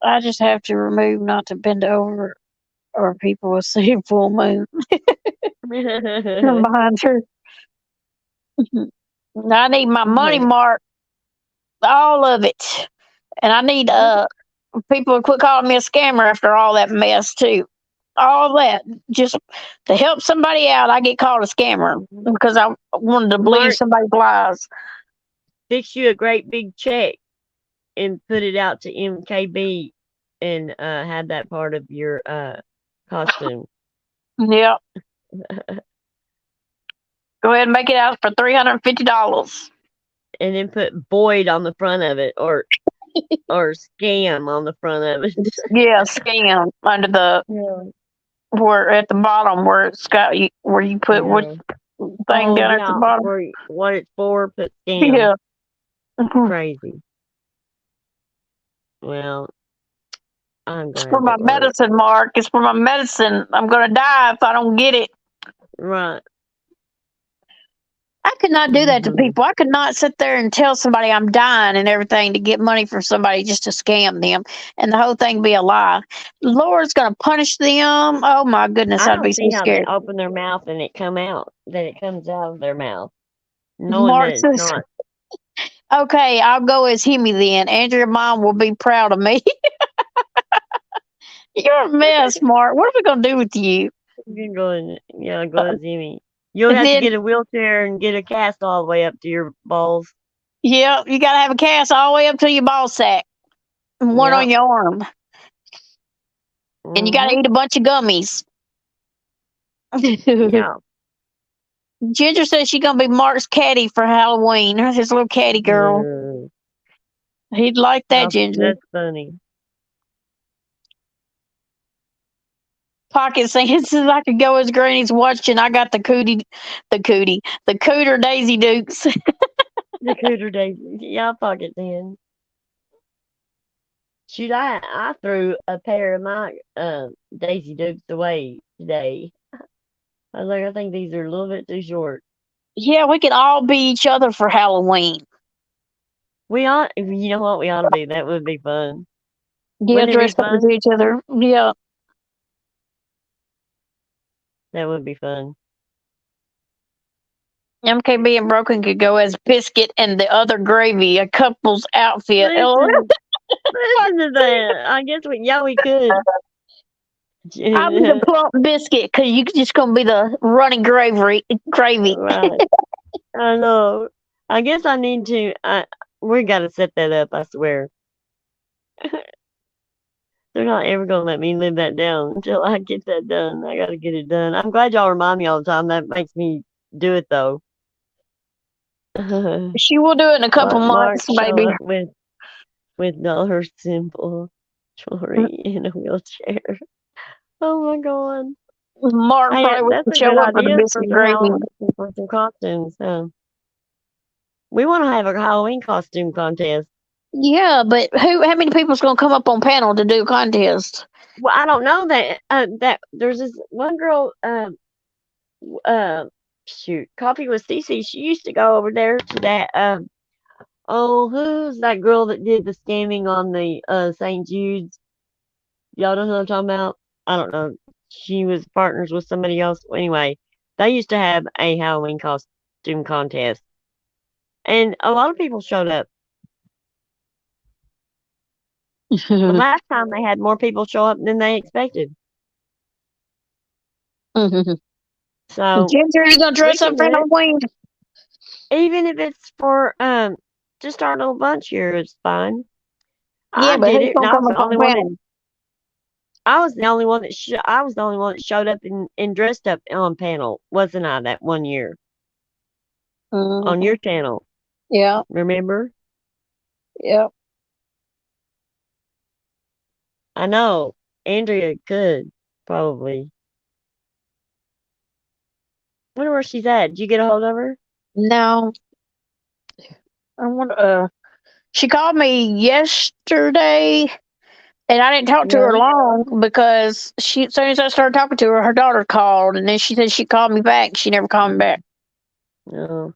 I just have to remove not to bend over, or people will see a full moon behind her. I need my money, Mark, all of it, and I need people to quit calling me a scammer after all that mess too. all that just to help somebody out. I get called a scammer because I wanted to believe Mark, somebody's lies. fix you a great big check and put it out to MKB and have that part of your costume. Yeah, go ahead and make it out for $350. And then put Boyd on the front of it or scam on the front of it. Yeah, scam under the Yeah. where at the bottom where it's got where you put what Yeah. thing Oh down at the yeah. bottom. For what it's for, put scam. Yeah. Mhm. Crazy. Well, I'm It's glad for my that we're medicine, Mark. It's for my medicine. I'm gonna die if I don't get it. right. I could not do that to people. I could not sit there and tell somebody I'm dying and everything to get money from somebody just to scam them and the whole thing be a lie. Lord's gonna punish them. Oh my goodness, I I'd be don't so see how they scared. open their mouth and it comes out of their mouth, knowing Mark that it's says, not. okay, I'll go as Hemi then. Andrea mom will be proud of me. You're a mess, Mark. What are we gonna do with you? You go and go Uh, to Zimmy. You'll and have to then get a wheelchair and get a cast all the way up to your balls. yeah, you gotta have a cast all the way up to your ball sack. And one on Yep. your arm. And you gotta Mhm. eat a bunch of gummies. Yeah. Ginger says she's gonna be Mark's caddy for Halloween. His little caddy girl. Mm, He'd like that, Ginger. that's funny. Pocket saying since I could go as Granny's watching, I got the cooter Daisy Dukes. The cooter daisy. Yeah, pocket then. Shoot, I threw a pair of my Daisy Dukes away today. I was like, I think these are a little bit too short. Yeah, we could all be each other for Halloween. We ought, you know what we ought to be. That would be fun. Yeah, Wouldn't it be dress up as fun? each other. Yeah. That would be fun. MKB and Broken could go as Biscuit and the other Gravy, a couple's outfit. Oh, Listen, listen to that. I guess we could. I'll be the plump biscuit because you just gonna be the running gravy. Gravy. Right. I know. I guess I need to. We got to set that up. I swear. They're not ever gonna let me live that down until I get that done. I got to get it done. I'm glad y'all remind me all the time. That makes me do it though. She will do it in a couple Mark months, show maybe. up with dollar symbol jewelry in a wheelchair. Oh my god. Mark Hey, probably that's wouldn't a good show up for the idea for biscuit some gravy. for some costumes. We want to have a Halloween costume contest. Yeah, but how many people's gonna come up on panel to do a contest? Well, I don't know that there's this one girl. Uh, Shoot, Coffee with Cece. She used to go over there to that. Oh, who's that girl that did the scamming on the St. Jude's? Y'all know who I'm talking about? I don't know. She was partners with somebody else. Anyway, they used to have a Halloween costume contest, and a lot of people showed up. The last time they had more people show up than they expected. So Ginger, you gonna we dress up can for do it, Halloween? even if it's for just our little bunch here. It's fine. Yeah, I but did who's it, and gonna come up on panel? I was the only one I was the only one that showed up and dressed up on panel, wasn't I? That one year on Hmm. your channel, Yeah, remember? yeah. I know Andrea could probably. Wonder where she's at. Did you get a hold of her? No, I want. She called me yesterday, and I didn't talk to her Yeah. long because as soon as I started talking to her, her daughter called, and then she said she called me back. She never called me back. No.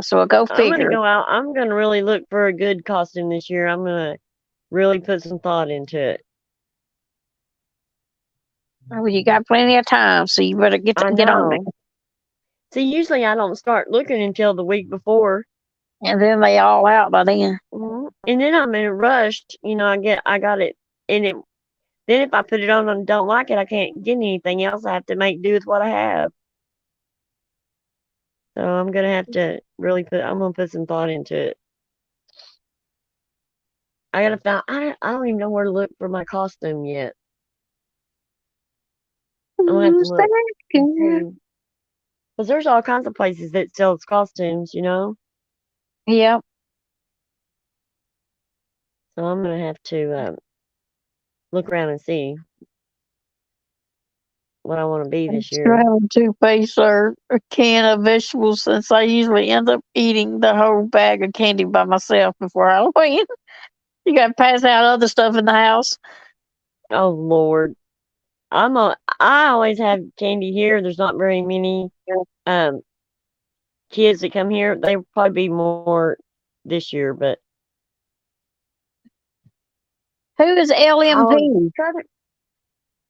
So go I'm gonna figure. go out. I'm gonna really look for a good costume this year. I'm gonna really put some thought into it. Well, you got plenty of time, so you better I get on it. know. See, usually I don't start looking until the week before. And then they all out by then. And then I'm in a rush. I got it, and Then if I put it on and don't like it, I can't get anything else. I have to make do with what I have. So I'm gonna have to really put. I'm gonna put some thought into it. I gotta find. I don't even know where to look for my costume yet. I'm gonna have to Who's look that and girl? see. Because there's all kinds of places that sells costumes, you know. Yeah, So I'm gonna have to look around and see what I want to be I'm this still year. having toothpaste or a can of vegetables since I usually end up eating the whole bag of candy by myself before Halloween. You got to pass out other stuff in the house. Oh Lord, I always have candy here. There's not very many um kids that come here. They will probably be more this year, but Who is how long? LMP?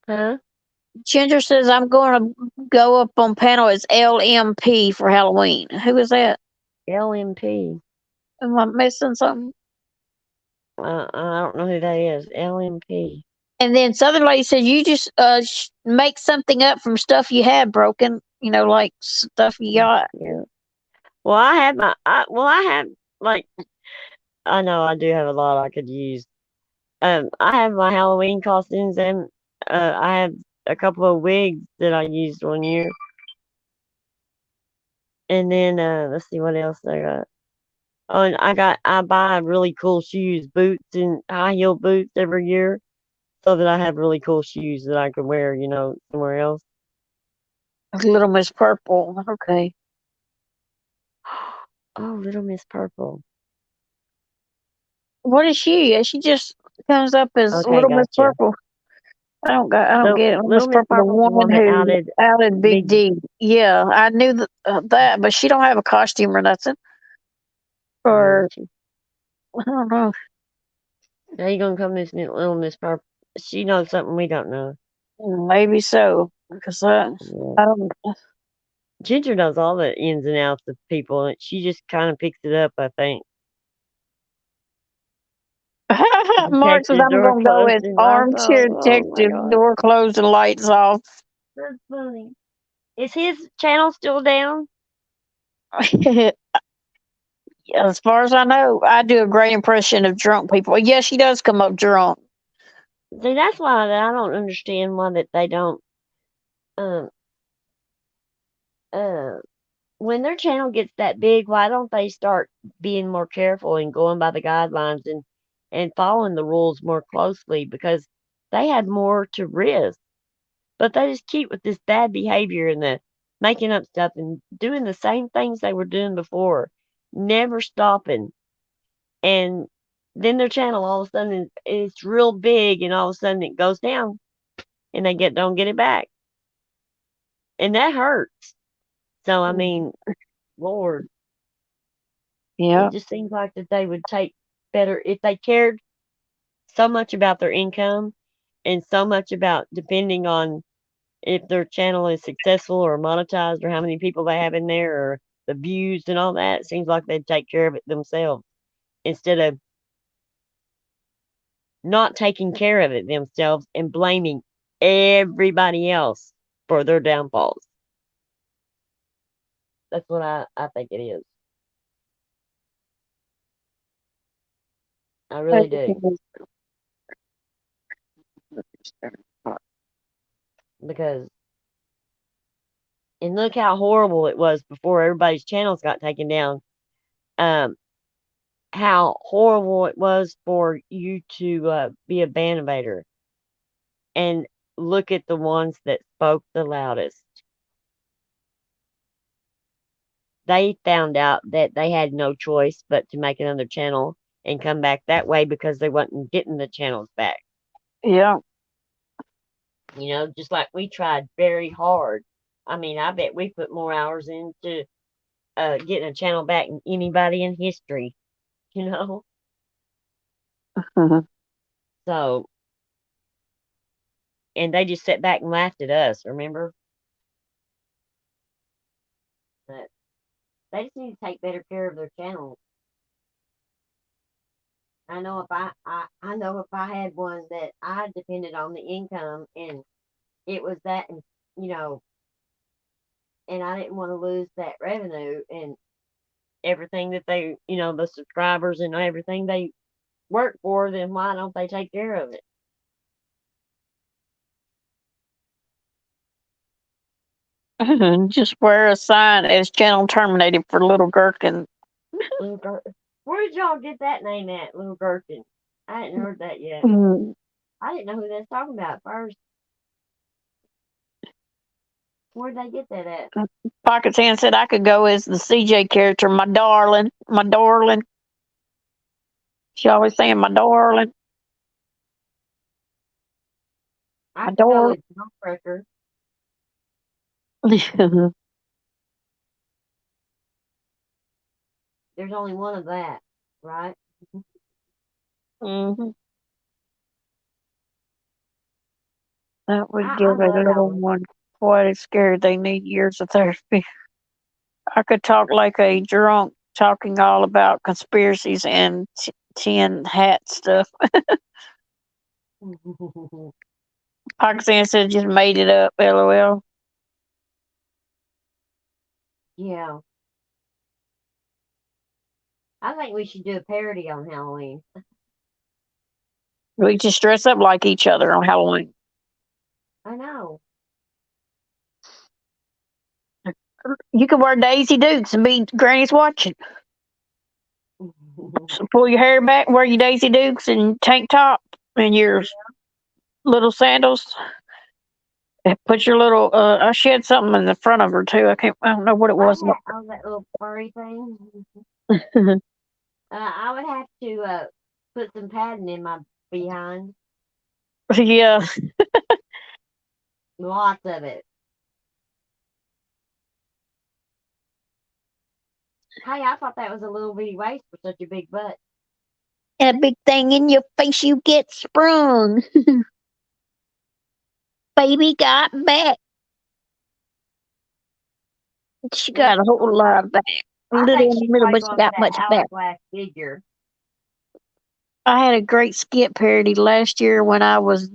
Huh? Ginger says I'm going to go up on panel as LMP for Halloween. Who is that? LMP. Am I missing something? I don't know who that is. LMP. And then Southern Lady says you just make something up from stuff you have broken. You know, like stuff you got. Yeah. Well, I have my. I have like. I know I do have a lot I could use. I have my Halloween costumes and I have a couple of wigs that I used one year. And then let's see what else I got. Oh, and I buy really cool shoes, boots and high heel boots every year, so that I have really cool shoes that I could wear, somewhere else. Little Miss Purple. Okay. Oh, Little Miss Purple. What is she? She just comes up as Okay, Little Miss gotcha. Purple. I don't So get it. Little Miss Little Miss Purple, the Purple's the woman one that who outed outed Big Big. D. Yeah, I knew that, but she don't have a costume or nothing. Yeah, Or I don't know. now you gonna come Miss Little Miss Purple? She knows something we don't know. Maybe so. Because Yeah. I don't. Ginger knows all the ins and outs of people, and she just kind of picks it up, I think. Mark says Detective I'm door gonna go closed as and lights off. armchair Oh my detective, god, door closed and lights off. that's funny. Is his channel still down? As far as I know, I do a great impression of drunk people. Yes, she does come up drunk. See, that's why I don't understand why that they don't. Um, uh, when their channel gets that big, why don't they start being more careful and going by the guidelines and following the rules more closely because they had more to risk. But they just keep with this bad behavior and the making up stuff and doing the same things they were doing before, never stopping. And then their channel all of a sudden it's real big and all of a sudden it goes down and they don't get it back. And that hurts. So I mean, Lord, it Yeah. just seems like that they would take better if they cared so much about their income and so much about depending on if their channel is successful or monetized or how many people they have in there or the views and all that. It seems like they'd take care of it themselves instead of not taking care of it themselves and blaming everybody else for their downfalls. That's what I think it is. I really do. Because, and look how horrible it was before everybody's channels got taken down. Um, how horrible it was for you to be a band invader and look at the ones that spoke the loudest. They found out that they had no choice but to make another channel and come back that way because they wasn't getting the channels back. Yeah. Just like we tried very hard. I mean, I bet we put more hours into getting a channel back than anybody in history, you know? Mhm. So, and they just sat back and laughed at us, remember? But they just need to take better care of their channels. I know I know if I had one that I depended on the income and it was that and you know and I didn't want to lose that revenue and everything that they the subscribers and everything they work for, then why don't they take care of it? Just wear a sign as channel terminated for little Gherkin. Little Where did y'all get that name at, Little Gherkin? I hadn't heard that yet. Mm. I didn't know who that's talking about at first. Where'd they get that at? Pockets Hand said I could go as the CJ character, my darling, my darling. She always saying my darling, I my could go darling. with Jawbreaker. There's only one of that, right? Hmm. That would I give a love little Halloween. one quite a scare. They need years of therapy. I could talk like a drunk, talking all about conspiracies and tin hat stuff. Pakistan said just made it up. LOL. Yeah, I think we should do a parody on Halloween. We just dress up like each other on Halloween. I know. You could wear Daisy Dukes and be Granny's watching. So pull your hair back, wear your Daisy Dukes and tank top and your little sandals. And put your little. She had something in the front of her too. I don't know what it I was. had all that little furry thing. I would have to put some padding in my behind. Yeah. Lots of it. Hey, I thought that was a little bitty waist for such a big butt. And a big thing in your face, you get sprung. Baby got back. She Yeah, got a whole lot of back. I Little think in the she's middle, probably but she going for got that much back. hourglass figure. I had a great skit parody last year when I was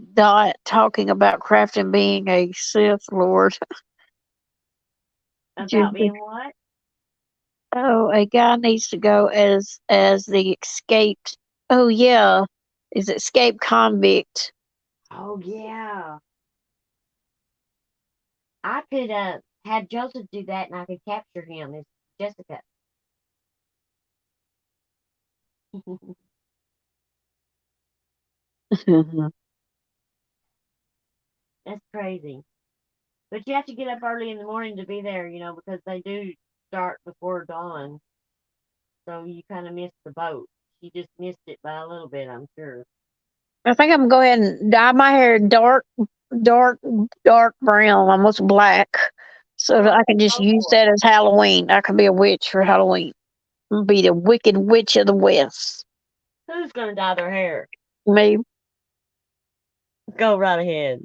talking about Crafton being a Sith Lord. About Just, being what? oh, a guy needs to go as the escaped. Oh yeah, is escaped convict. Oh yeah. I could have Joseph do that, and I could capture him as Jessica. That's crazy. But you have to get up early in the morning to be there, because they do start before dawn. So you kind of missed the boat. She just missed it by a little bit, I'm sure. I think I'm gonna go ahead and dye my hair dark, dark brown, almost black, so that Oh, I can just go use for it. that as Halloween. I can be a witch for Halloween. Be the Wicked Witch of the West. Who's gonna dye their hair? Me, Go right ahead.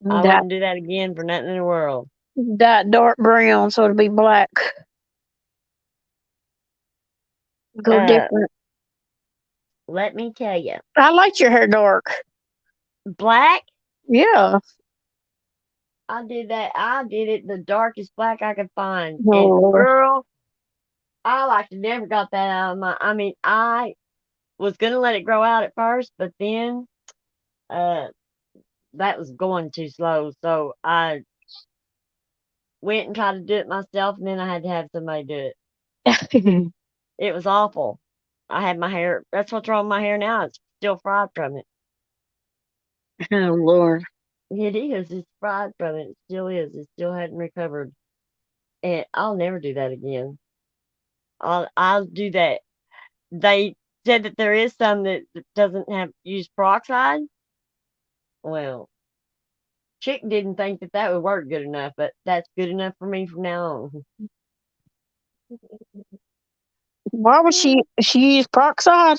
I dye, wouldn't do that again for nothing in the world. dye it dark brown so it'll be black. Go Uh, different. Let me tell you, I like your hair dark. black. Yeah. I did that. I did it the darkest black I could find, and Oh Lord. girl, I like never got that out of my. I mean, I was gonna let it grow out at first, but then uh, that was going too slow, so I went and tried to do it myself, and then I had to have somebody do it. Oh It was awful. I had my hair. That's what's wrong with my hair now. It's still fried from it. Lord. It is. It's fried from it. It still is. It still hadn't recovered. And I'll never do that again. I'll do that. They said that there is some that doesn't have use peroxide. Well, Chick didn't think that that would work good enough, but that's good enough for me from now Why would on. she use peroxide?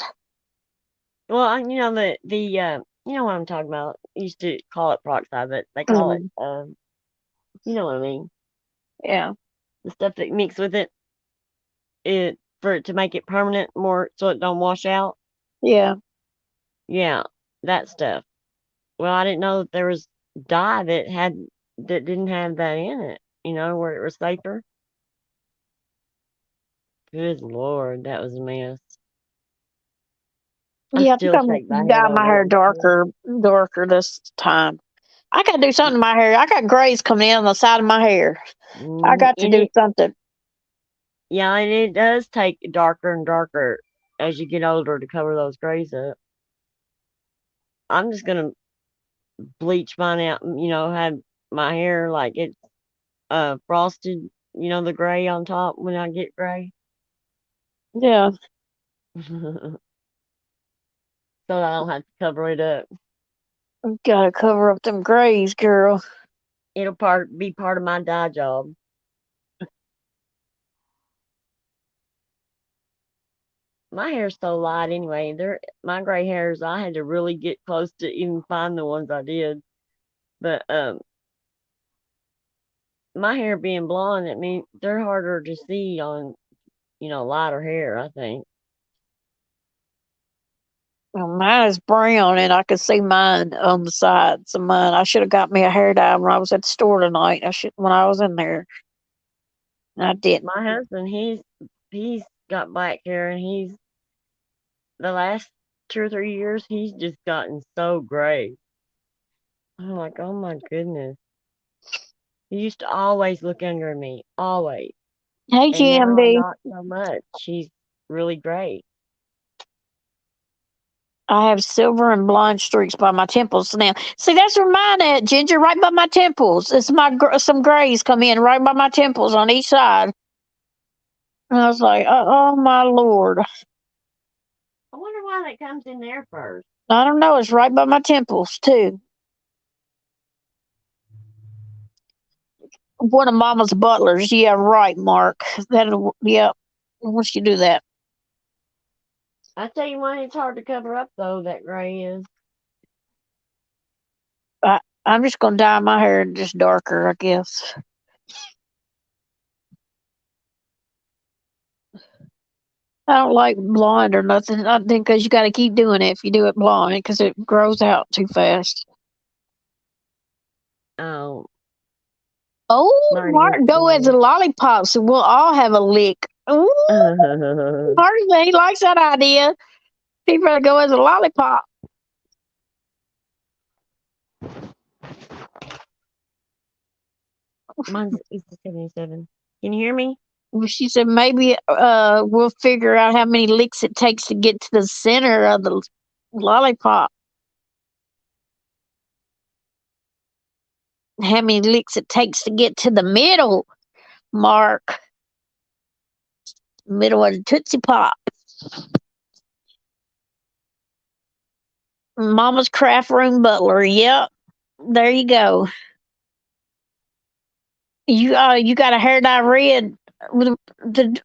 Well, you know what I'm talking about. Used to call it peroxide, but they call it Mm, you know what I mean. yeah. The stuff that mix with it for it to make it permanent more so it don't wash out. Yeah. Yeah, that stuff. Well, I didn't know that there was dye that didn't have that in it. Where it was safer. Good Lord, that was a mess. I Yeah, I think still I'm shake my gonna head dye my over it. hair darker this time. I gotta do something to my hair. I got grays coming in on the side of my hair. I Mm, got to and do it, something. yeah, and it does take darker and darker as you get older to cover those grays up. I'm just gonna bleach mine out. Have my hair like it's frosted. The gray on top when I get gray, Yeah, so that I don't have to cover it up. gotta cover up them grays, girl. It'll be part of my dye job. My hair's so light anyway. My gray hairs. I had to really get close to even find the ones I did. But my hair being blonde, I mean, they're harder to see on lighter hair. I think. Well, mine is brown, and I could see mine on the sides of mine. I should have got me a hair dye when I was at the store tonight. I should when I was in there. I didn't. My husband, he's got black hair, and he's the last 2 or 3 years, he's just gotten so gray. I'm like, oh my goodness. He used to always look younger than me, always. Hey, And now GMD. not so much. He's really gray. I have silver and blonde streaks by my temples now. See, that's where mine at, Ginger, right by my temples. It's some grays come in right by my temples on each side. And I was like, oh my lord. I wonder why that comes in there first. I don't know. It's right by my temples too. One of Mama's butlers. Yeah, right, Mark. That'll. Yeah. Once you do that, I tell you why it's hard to cover up though, that gray is. I'm just gonna dye my hair just darker, I guess. I don't like blonde or nothing. I think because you got to keep doing it if you do it blonde because it grows out too fast. Oh, Oh, mine is Martin, go as a too. lollipop, so we'll all have a lick. Ooh, Martin, he likes that idea. He better go as a lollipop. Mine's 77. Can you hear me? Well, she said maybe we'll figure out how many licks it takes to get to the center of the lollipop. How many licks it takes to get to the middle, Mark. Middle of the Tootsie Pop. Mama's craft room butler. Yep. There you go. You got a hair dye red.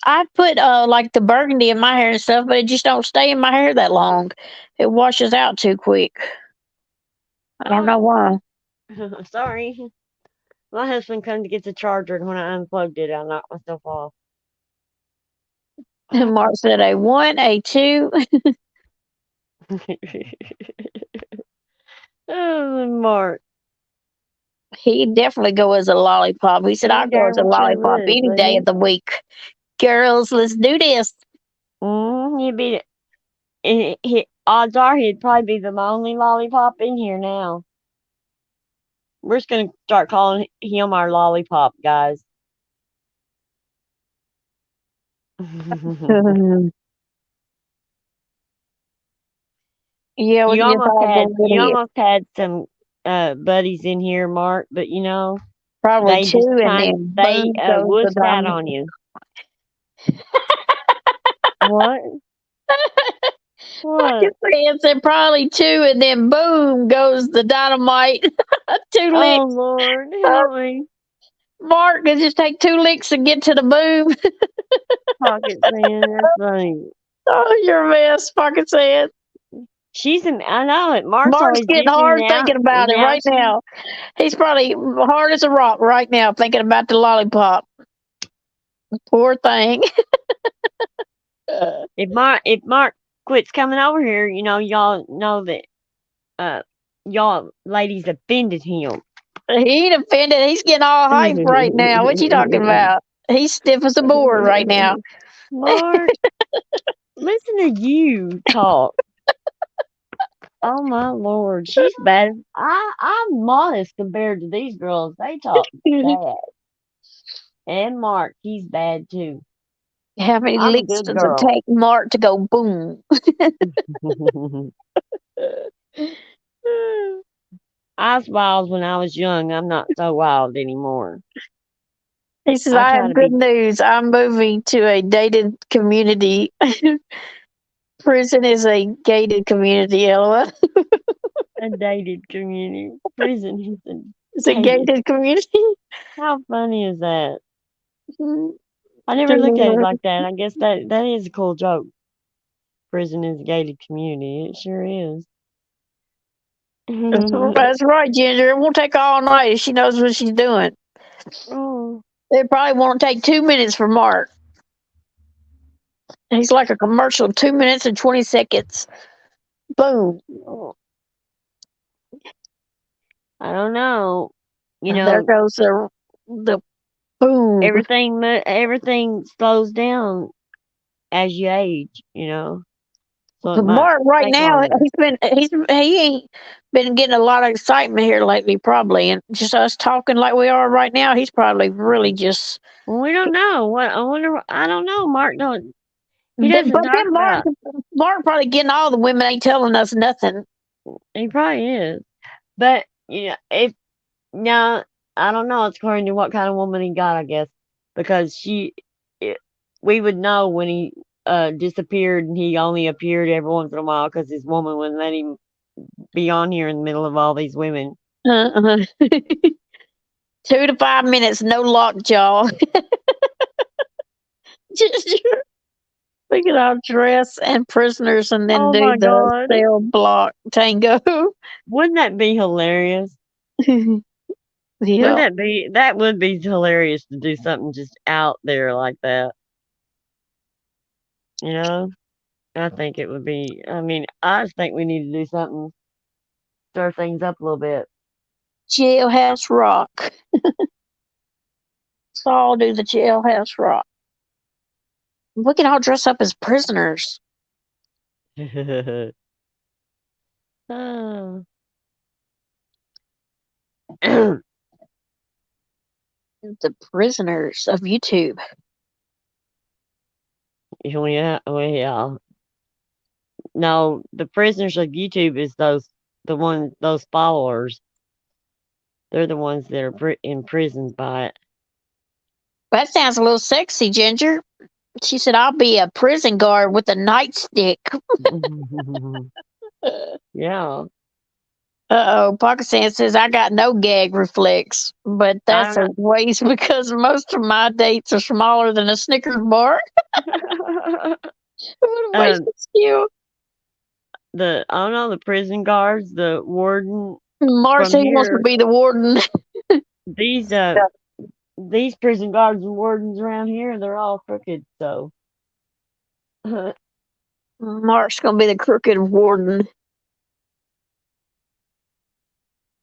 I put like the burgundy in my hair and stuff, but it just don't stay in my hair that long. It washes out too quick. I don't know Oh, why. sorry. My husband come to get the charger, and when I unplugged it, I knocked myself off. Mark said A1, A2. Oh, Mark. He'd definitely go as a lollipop. He said, I'll He go as a darn sure lollipop would, any day of wouldn't the week. Girls, let's do this. he? He'd be, odds are he'd probably be the only lollipop in here now. We're just gonna start calling him our lollipop, guys. Yeah, we You can just almost all had go you with it. almost had some buddies in here, Mark, but Probably they just two, and kind then they boom goes the wussed out dynamite. on you. What? Like What? I said, probably two, and then boom goes the dynamite. Two Oh licks. Lord, Uh, help me. Mark, it just take two licks to get to the boom. Pocket saying that's funny. Oh, you're a mess, fucking saying. I know it. Mark's Mark's always getting busy hard now. thinking about it Now right now. He's probably hard as a rock right now thinking about the lollipop. Poor thing. if Mark quits coming over here, y'all know that uh y'all ladies offended him. He ain't offended. He's getting all hype right now. What you talking about? He's stiff as a board right now. Mark, listen to you talk. Oh my lord, she's bad. I'm modest compared to these girls. They talk bad. And Mark, he's bad too. How many I'm a licks good does it girl. take Mark to go boom? I was wild when I was young. I'm not so wild anymore. He says, I I try have to good be news. I'm moving to a gated community. Prison is a gated community, LOL. a dated community. Prison is a It's a dated. gated community. How funny is that? I never looked at it like that. I guess that is a cool joke. Prison is a gated community. It sure is. That's right, Ginger. It won't take all night if she knows what she's doing. Oh. It probably won't take 2 minutes for Mark. He's like a commercial, 2 minutes and 20 seconds. Boom. I don't know. You And there know, goes the boom. everything slows down as you age. So it But might Mark right take now longer. he ain't been getting a lot of excitement here lately, probably, and just us talking like we are right now. He's probably really just. Well, we don't know. What I wonder. I don't know. Mark don't. He But doesn't talk then about. Mark probably getting all the women ain't telling us nothing. He probably is. But if now I don't know. It's according to what kind of woman he got, I guess, because it, we would know when he disappeared and he only appeared every once in a while because his woman wouldn't let him be on here in the middle of all these women. Uh-uh. 2 to 5 minutes, no lockjaw. We could all dress and prisoners and then Oh do my the god. cell block tango. Wouldn't that be hilarious? Yeah. That would be hilarious to do something just out there like that. You know? I think it would be I mean, I just think we need to do something, stir things up a little bit. Jailhouse rock. Let's all do the jailhouse rock. We can all dress up as prisoners. Oh. The prisoners of YouTube. Yeah, well, yeah. No, the prisoners of YouTube is those followers. They're the ones that are imprisoned by it. That sounds a little sexy, Ginger. She said, I'll be a prison guard with a nightstick. Yeah. Uh-oh. Pakistan says, I got no gag reflex. But I that's don't a waste because most of my dates are smaller than a Snickers bar. know. What a waste of skill. I don't know, the prison guards, the warden from Marcy wants to here, be the warden. these these prison guards and wardens around here, they're all crooked, so the Mark's going to be the crooked warden.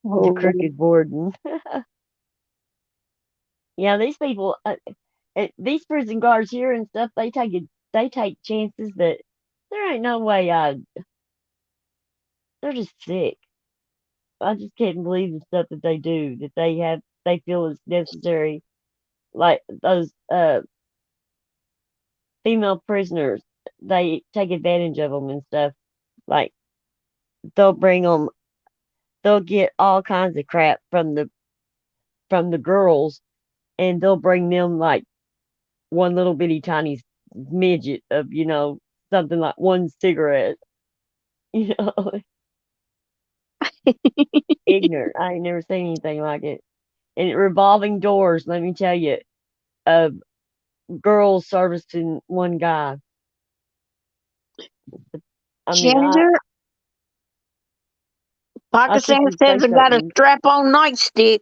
Oh, crooked warden. Yeah, these people, these prison guards here and stuff, they take chances that there ain't no way they're just sick. I just can't believe the stuff that they do, that they feel is necessary. Like those female prisoners, they take advantage of them and stuff. Like they'll bring them, they'll get all kinds of crap from the girls, and they'll bring them like one little bitty tiny midget of something like one cigarette. You know, ignorant. I ain't never seen anything like it. And revolving doors. Let me tell you, of girls servicing one guy. I mean, Ginger, I Pakistan think you'd says say I got a something. strap on nightstick.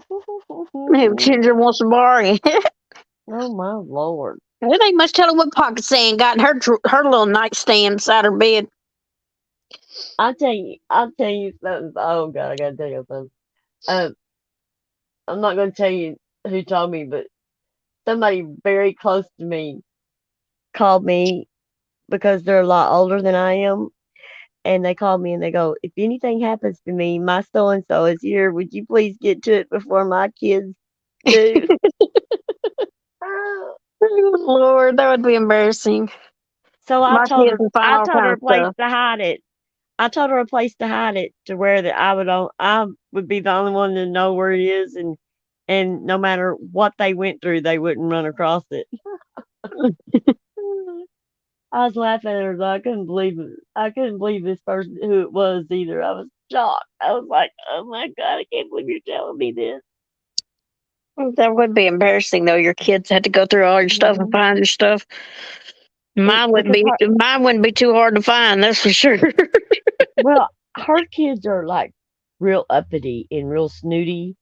If Ginger wants to borrow it. Oh my lord. It ain't much telling what Pocket Sand got in her little nightstand beside her bed. I'll tell you something. Oh God, I gotta tell you something. Um, I'm not gonna tell you who told me, but somebody very close to me called me because they're a lot older than I am, and they called me and they go, "If anything happens to me, my so and so is here. Would you please get to it before my kids do?" Lord, that would be embarrassing. So My kids will find I all told her kinds a of place stuff. to hide it. I told her a place to hide it to where that I would be the only one to know where it is, and no matter what they went through, they wouldn't run across it. I was laughing at her. I couldn't believe it. I couldn't believe this person who it was either. I was shocked. I was like, "Oh my God, I can't believe you're telling me this." That would be embarrassing though. Your kids had to go through all your stuff and Mhm. find your stuff. Mine wouldn't Because be mine wouldn't be too hard to find, that's for sure. well, her kids are like real uppity and real snooty,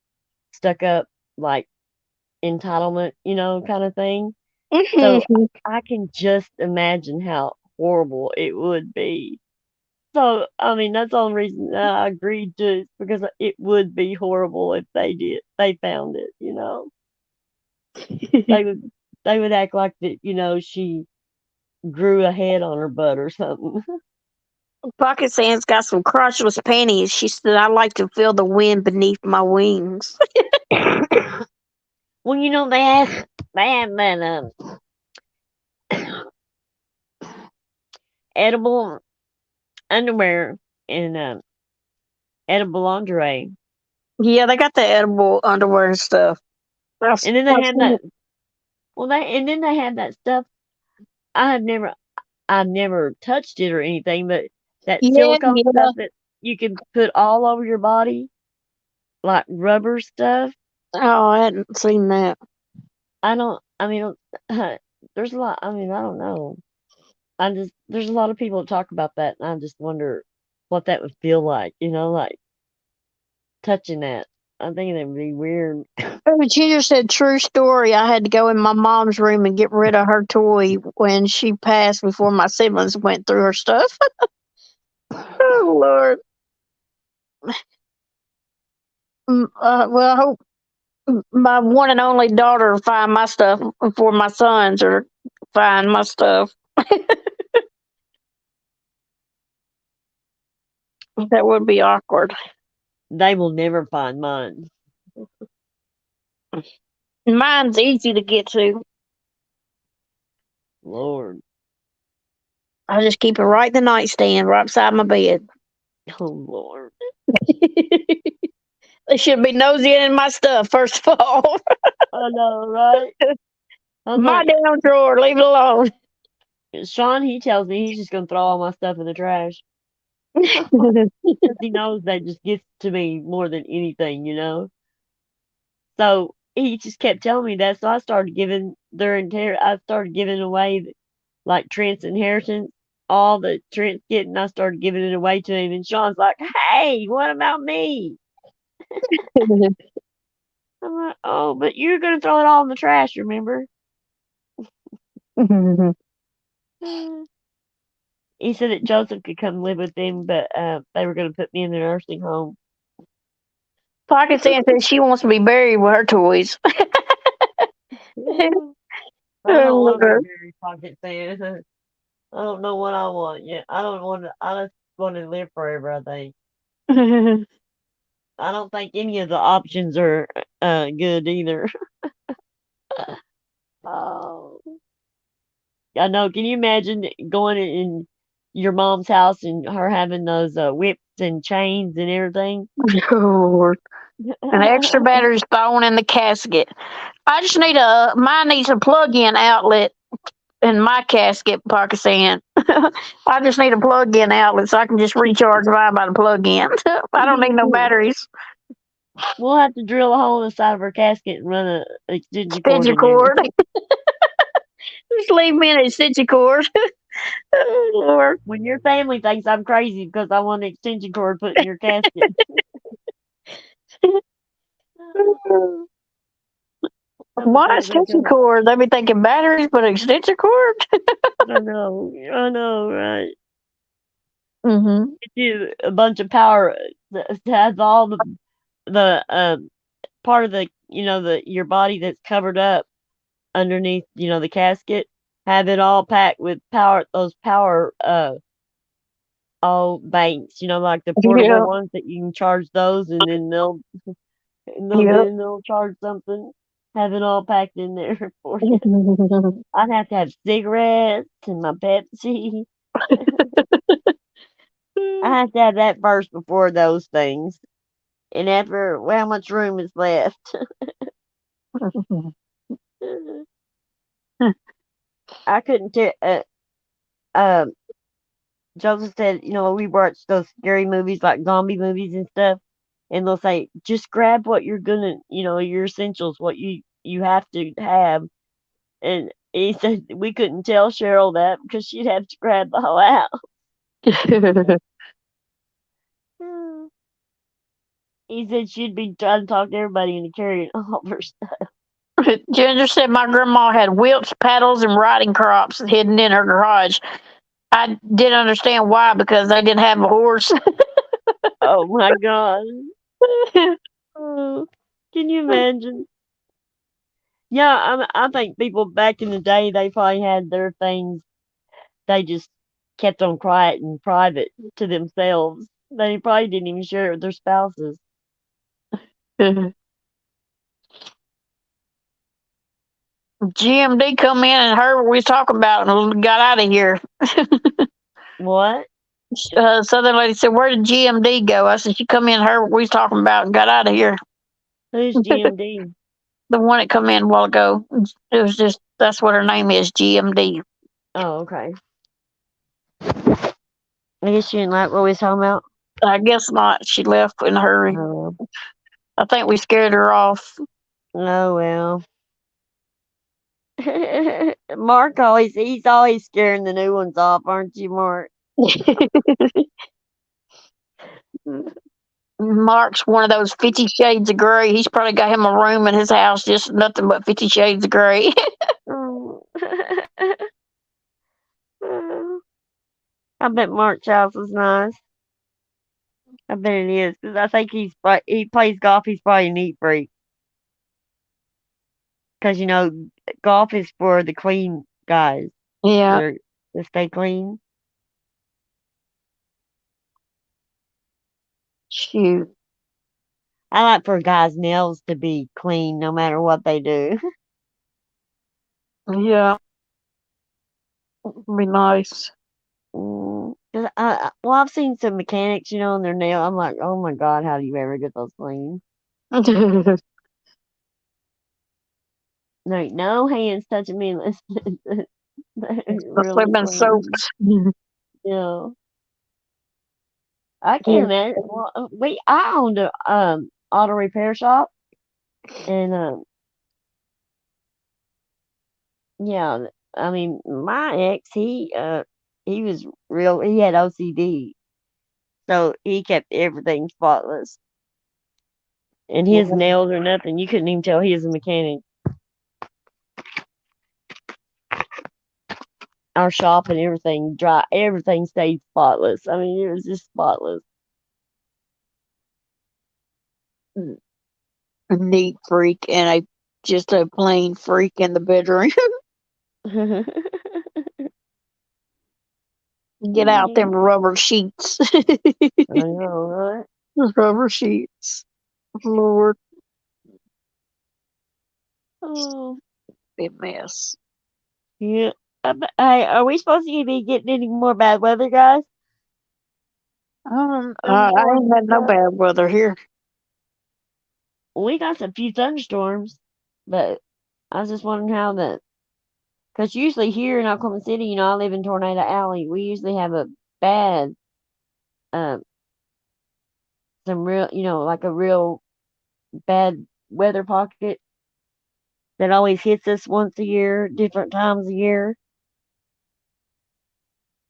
stuck up, like entitlement, kind of thing. So Mhm. I can just imagine how horrible it would be. So, I mean, that's the only reason that I agreed to it, because it would be horrible if they found it. They would, they would act like that, she grew a head on her butt or something. Pocket Sand's got some crotchless panties. She said, I like to feel the wind beneath my wings. Well, they have that, edible underwear and, edible lingerie. Yeah, they got the edible underwear and stuff. And then they I've have seen that, it. well, and then they have that stuff. I have never, I've never touched it or anything, but that Yeah, silicone yeah. stuff that you can put all over your body, like rubber stuff. Oh, I hadn't seen that. I mean, there's a lot, I mean, I don't know. There's a lot of people that talk about that, and I just wonder what that would feel like, like touching that. I think that would be weird. Oh, Ginger said, true story. I had to go in my mom's room and get rid of her toy when she passed before my siblings went through her stuff. Oh, Lord. Well, I hope my one and only daughter find my stuff before my sons or find my stuff. That would be awkward. They will never find mine. Mine's easy to get to. Lord. I just keep it right in the nightstand, right beside my bed. Oh, Lord. They should be nosy in my stuff, first of all. I know, right? I was My like, damn drawer, leave it alone. Sean, he tells me he's just going to throw all my stuff in the trash. Because he knows that just gets to me more than anything. So he just kept telling me that. So I started giving away like Trent's inheritance, all that Trent's getting. I started giving it away to him. And Sean's like, "Hey, what about me?" I'm like, "Oh, but you're going to throw it all in the trash, remember?" He said that Joseph could come live with them, but they were going to put me in the nursing home. Pocket Sand says she wants to be buried with her toys. I don't Oh, want to be Lord. very pocket fan. I don't know what I want yet. I don't want to. I just want to live forever. I think. I don't think any of the options are good either. Oh, I know. Can you imagine going in your mom's house and her having those whips and chains and everything? Oh, Lord. An extra battery's thrown in the casket. Mine needs a plug-in outlet in my casket, Pocket Sand. I just need a plug-in outlet so I can just recharge mine by the plug-in. I don't need no batteries. We'll have to drill a hole in the side of her casket and run a extension cord Extension in there. cord. Just leave me an extension cord. Oh, Lord. When your family thinks I'm crazy because I want an extension cord put in your casket. I'm gonna Why take it back extension up. cord? They be thinking batteries, but extension cord. I know, right? Hmm. It is a bunch of power that has all the part of the the your body that's covered up underneath the casket. Have it all packed with power. Those power all banks. Like the portable Yeah. ones that you can charge those, and then Yep. they'll charge something. Have it all packed in there for you. I'd have to have cigarettes and my Pepsi. I have to have that first before those things. And after, well, how much room is left? I couldn't tell. Um, Joseph said, we watch those scary movies like zombie movies and stuff, and they'll say, just grab what you're gonna, your essentials, what you have to have. And he said we couldn't tell Cheryl that because she'd have to grab the whole house. He said she'd be trying to talk to everybody into carrying all of her stuff. Ginger said my grandma had whips, paddles, and riding crops hidden in her garage. I didn't understand why because they didn't have a horse. Oh my God. Oh, can you imagine? Yeah, I think people back in the day, they probably had their things. They just kept on quiet and private to themselves. They probably didn't even share it with their spouses. GMD come in and heard what we was talking about and got out of here. What? Southern lady said, "Where did GMD go?" I said, "She come in, heard what we was talking about, and got out of here." Who's GMD? The one that come in a while ago. It was just that's what her name is, GMD. Oh, okay. I guess you didn't like what we was talking about. I guess not. She left in a hurry. Oh, I think we scared her off. oh well. Mark he's always scaring the new ones off, aren't you, Mark? Mark's one of those 50 Shades of Grey. He's probably got him a room in his house, just nothing but 50 Shades of Grey. Oh. I bet Mark's house is nice. I bet it is because I think he plays golf. He's probably a neat freak because golf is for the clean guys. Yeah, That stay clean. shoot. I like for guys' nails to be clean no matter what they do. Yeah, be nice. 'Cause well, I've seen some mechanics, and their nail. I'm like, oh my God, how do you ever get those clean? There ain't no hands touching me unless they're Must have really been clean. soaked. Yeah. I Yeah. can't imagine. Well, I owned a auto repair shop, and yeah, I mean, my ex, he was real. He had OCD, so he kept everything spotless, and his nails or nothing. You couldn't even tell he was a mechanic. Our shop and everything dry, everything stayed spotless. I mean, it was just spotless. A neat freak and a just a plain freak in the bedroom. Get out them I rubber sheets. know, right? Rubber sheets. Lord, Oh, be a mess. yeah. Hey, are we supposed to be getting any more bad weather, guys? I Thunderstorms ain't and had no stuff. bad weather here. We got a few thunderstorms, but I was just wondering how that. Because usually here in Oklahoma City, I live in Tornado Alley. We usually have a bad, uh, some real, like a real bad weather pocket that always hits us once a year, different times a year.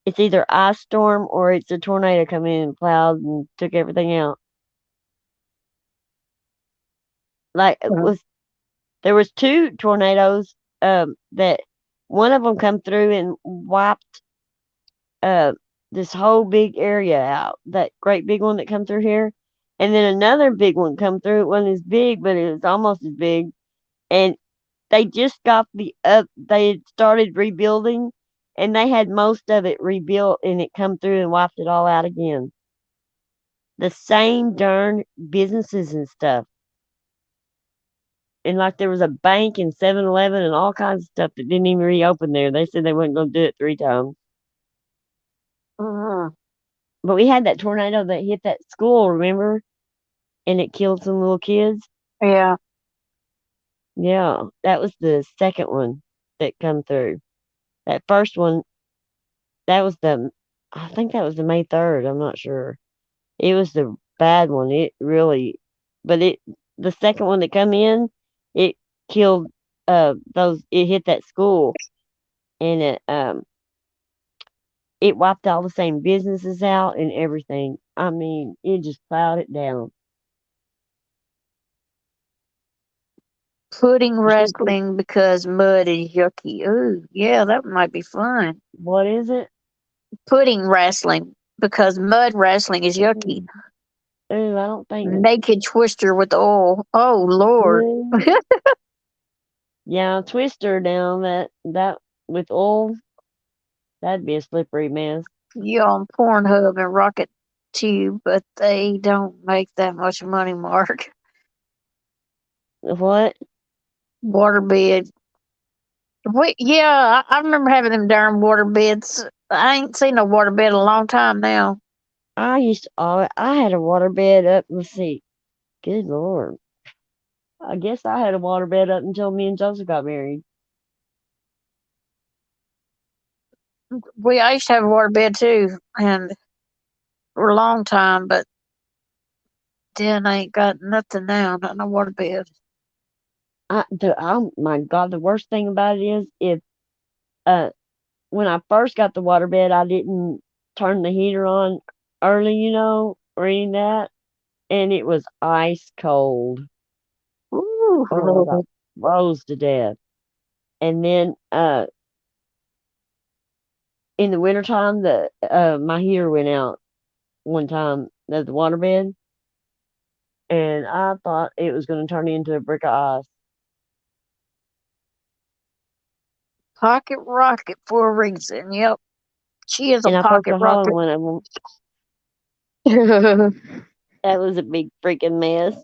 It's either ice storm or it's a tornado come in and plowed and took everything out. Like it Uh, was There was two tornadoes that one of them come through and wiped uh this whole big area out. That great big one that come through here, and then another big one come through. It wasn't as big, but it was almost as big. And they just got the up. They had started rebuilding, and they had most of it rebuilt, and it come through and wiped it all out again. The same darn businesses and stuff. And like there was a bank and 7-Eleven and all kinds of stuff that didn't even reopen there. They said they weren't going to do it 3 times. Uh-huh. But we had that tornado that hit that school, remember? And it killed some little kids. Yeah. Yeah, that was the second one that come through. That first one, that was I think that was the May 3rd. I'm not sure. It was the bad one. It really, but the second one that come in, it killed it hit that school, and it wiped all the same businesses out and everything. I mean, it just plowed it down. Pudding You should see, wrestling because mud is yucky. Ooh, yeah, that might be fun. what is it? Pudding wrestling because mud wrestling is yucky. Ooh, I don't think. Naked twister with oil. Oh Lord. Ooh, yeah, Twister down that with oil, that'd be a slippery mess. You on Pornhub and Rocket Tube, but they don't make that much money, Mark. What? Waterbed. Yeah, I remember having them darn water beds. I ain't seen no waterbed in a long time now. I had a water bed up. Let's see. Good Lord. I guess I had a water bed up until me and Joseph got married. I used to have a waterbed too, and for a long time, but then I ain't got nothing now, not no waterbed. Oh my God, the worst thing about it is if uh when I first got the water bed, I didn't turn the heater on early, or any of that, and it was ice cold. Ooh, Oh, I got froze to death. And then in the wintertime, my heater went out one time at the water bed, and I thought it was going to turn into a brick of ice. pocket rocket for a reason. Yep, she is a And I poked pocket a hole in rocket. one of them. That was a big freaking mess.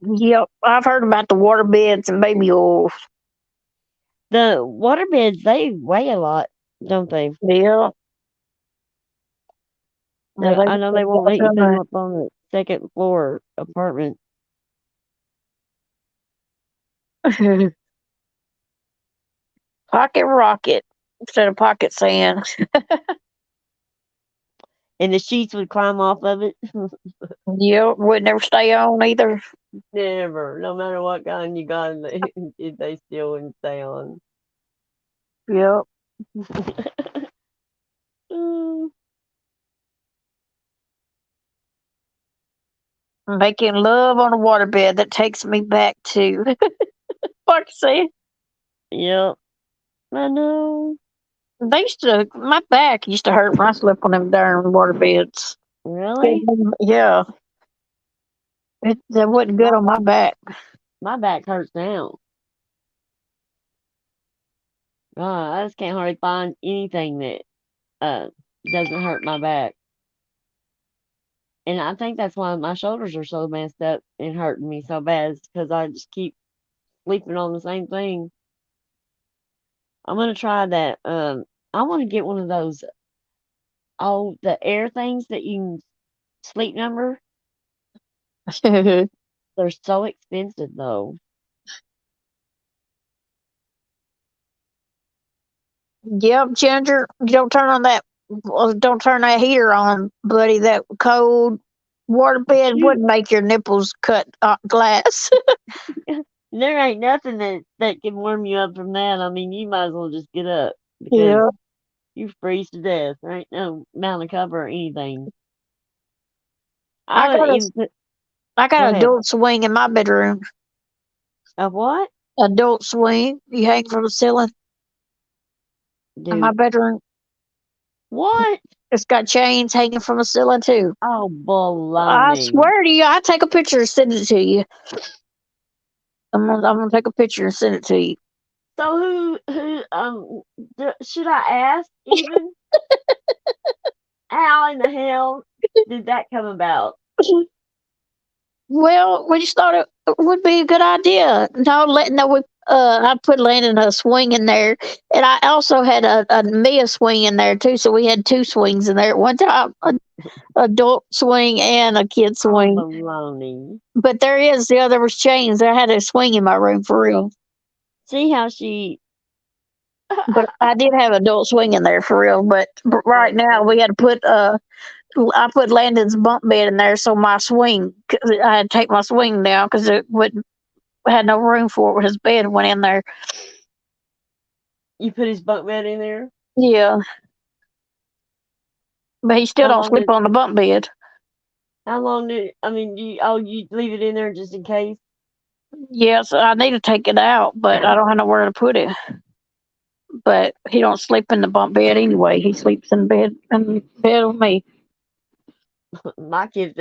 Yep, I've heard about the water beds and baby oils. The water beds, they weigh a lot, don't they? Yeah, yeah, I know they won't let you put them up on the second floor apartment. they pocket rocket instead of pocket sand. And the sheets would climb off of it. Yep, would never stay on either. Never. No matter what kind you got, they still wouldn't stay on. Yep, Mm, making love on a waterbed. That takes me back to pocket sand. yep. I know. They used to. My back used to hurt when I slept on them darn water beds. Really? Yeah, that wasn't good My on my back. my back hurts now. I just can't hardly find anything that uh doesn't hurt my back. And I think that's why my shoulders are so messed up and hurting me so bad, because I just keep sleeping on the same thing. I'm gonna try that. I want to get one of those the air things that you can sleep number. They're so expensive though. Yep, Ginger, you don't turn on that. Well, don't turn that heater on, buddy. That cold water bed Shoot, wouldn't make your nipples cut glass. there ain't nothing that can warm you up from that. I mean, you might as well just get up because Yeah. you freeze to death. There ain't no amount of cover or anything. I I would got a even put. I Go got an ahead. adult swing in my bedroom. A what? Adult swing you hang from the ceiling in my Do bedroom. what? It's got chains hanging from the ceiling too. Oh, I baloney. swear to you, I take a picture and send it to you. I'm gonna take a picture and send it to you. So should I ask even how in the hell did that come about? Well, we just thought it would be a good idea. No, we I put Landon a swing in there, and I also had a Mia swing in there too. So we had two swings in there at one time, a adult swing and a kid Oh, swing. baloney. But there was chains. I had a swing in my room for real. See how she. But I did have adult swing in there for real. But right That's now we funny. had to put I put Landon's bunk bed in there, so my swing, 'cause I had to take my swing down because it wouldn't had no room for it. His bed went in there. You put his bunk bed in there. Yeah, but he still How don't long sleep did? on the bunk bed. How long did? I mean, you leave it in there just in case. Yes, I need to take it out, but I don't have nowhere to put it. But he don't sleep in the bunk bed anyway. He sleeps in bed with me. My kids,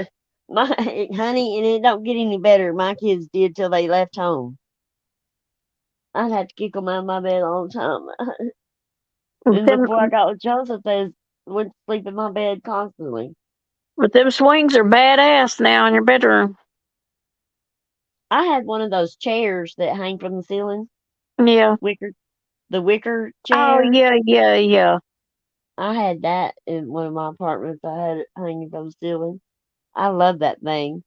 my honey, and it don't get any better. My kids did till they left home. I'd have to kick them out of my bed all the time. But And them, before I got with Joseph, they would sleep in my bed constantly. but them swings are badass now in your bedroom. I had one of those chairs that hang from the ceiling, Yeah. wicker, the wicker Oh chair. yeah, yeah, yeah. I had that in one of my apartments. I had it hanging from the ceiling. I love that thing.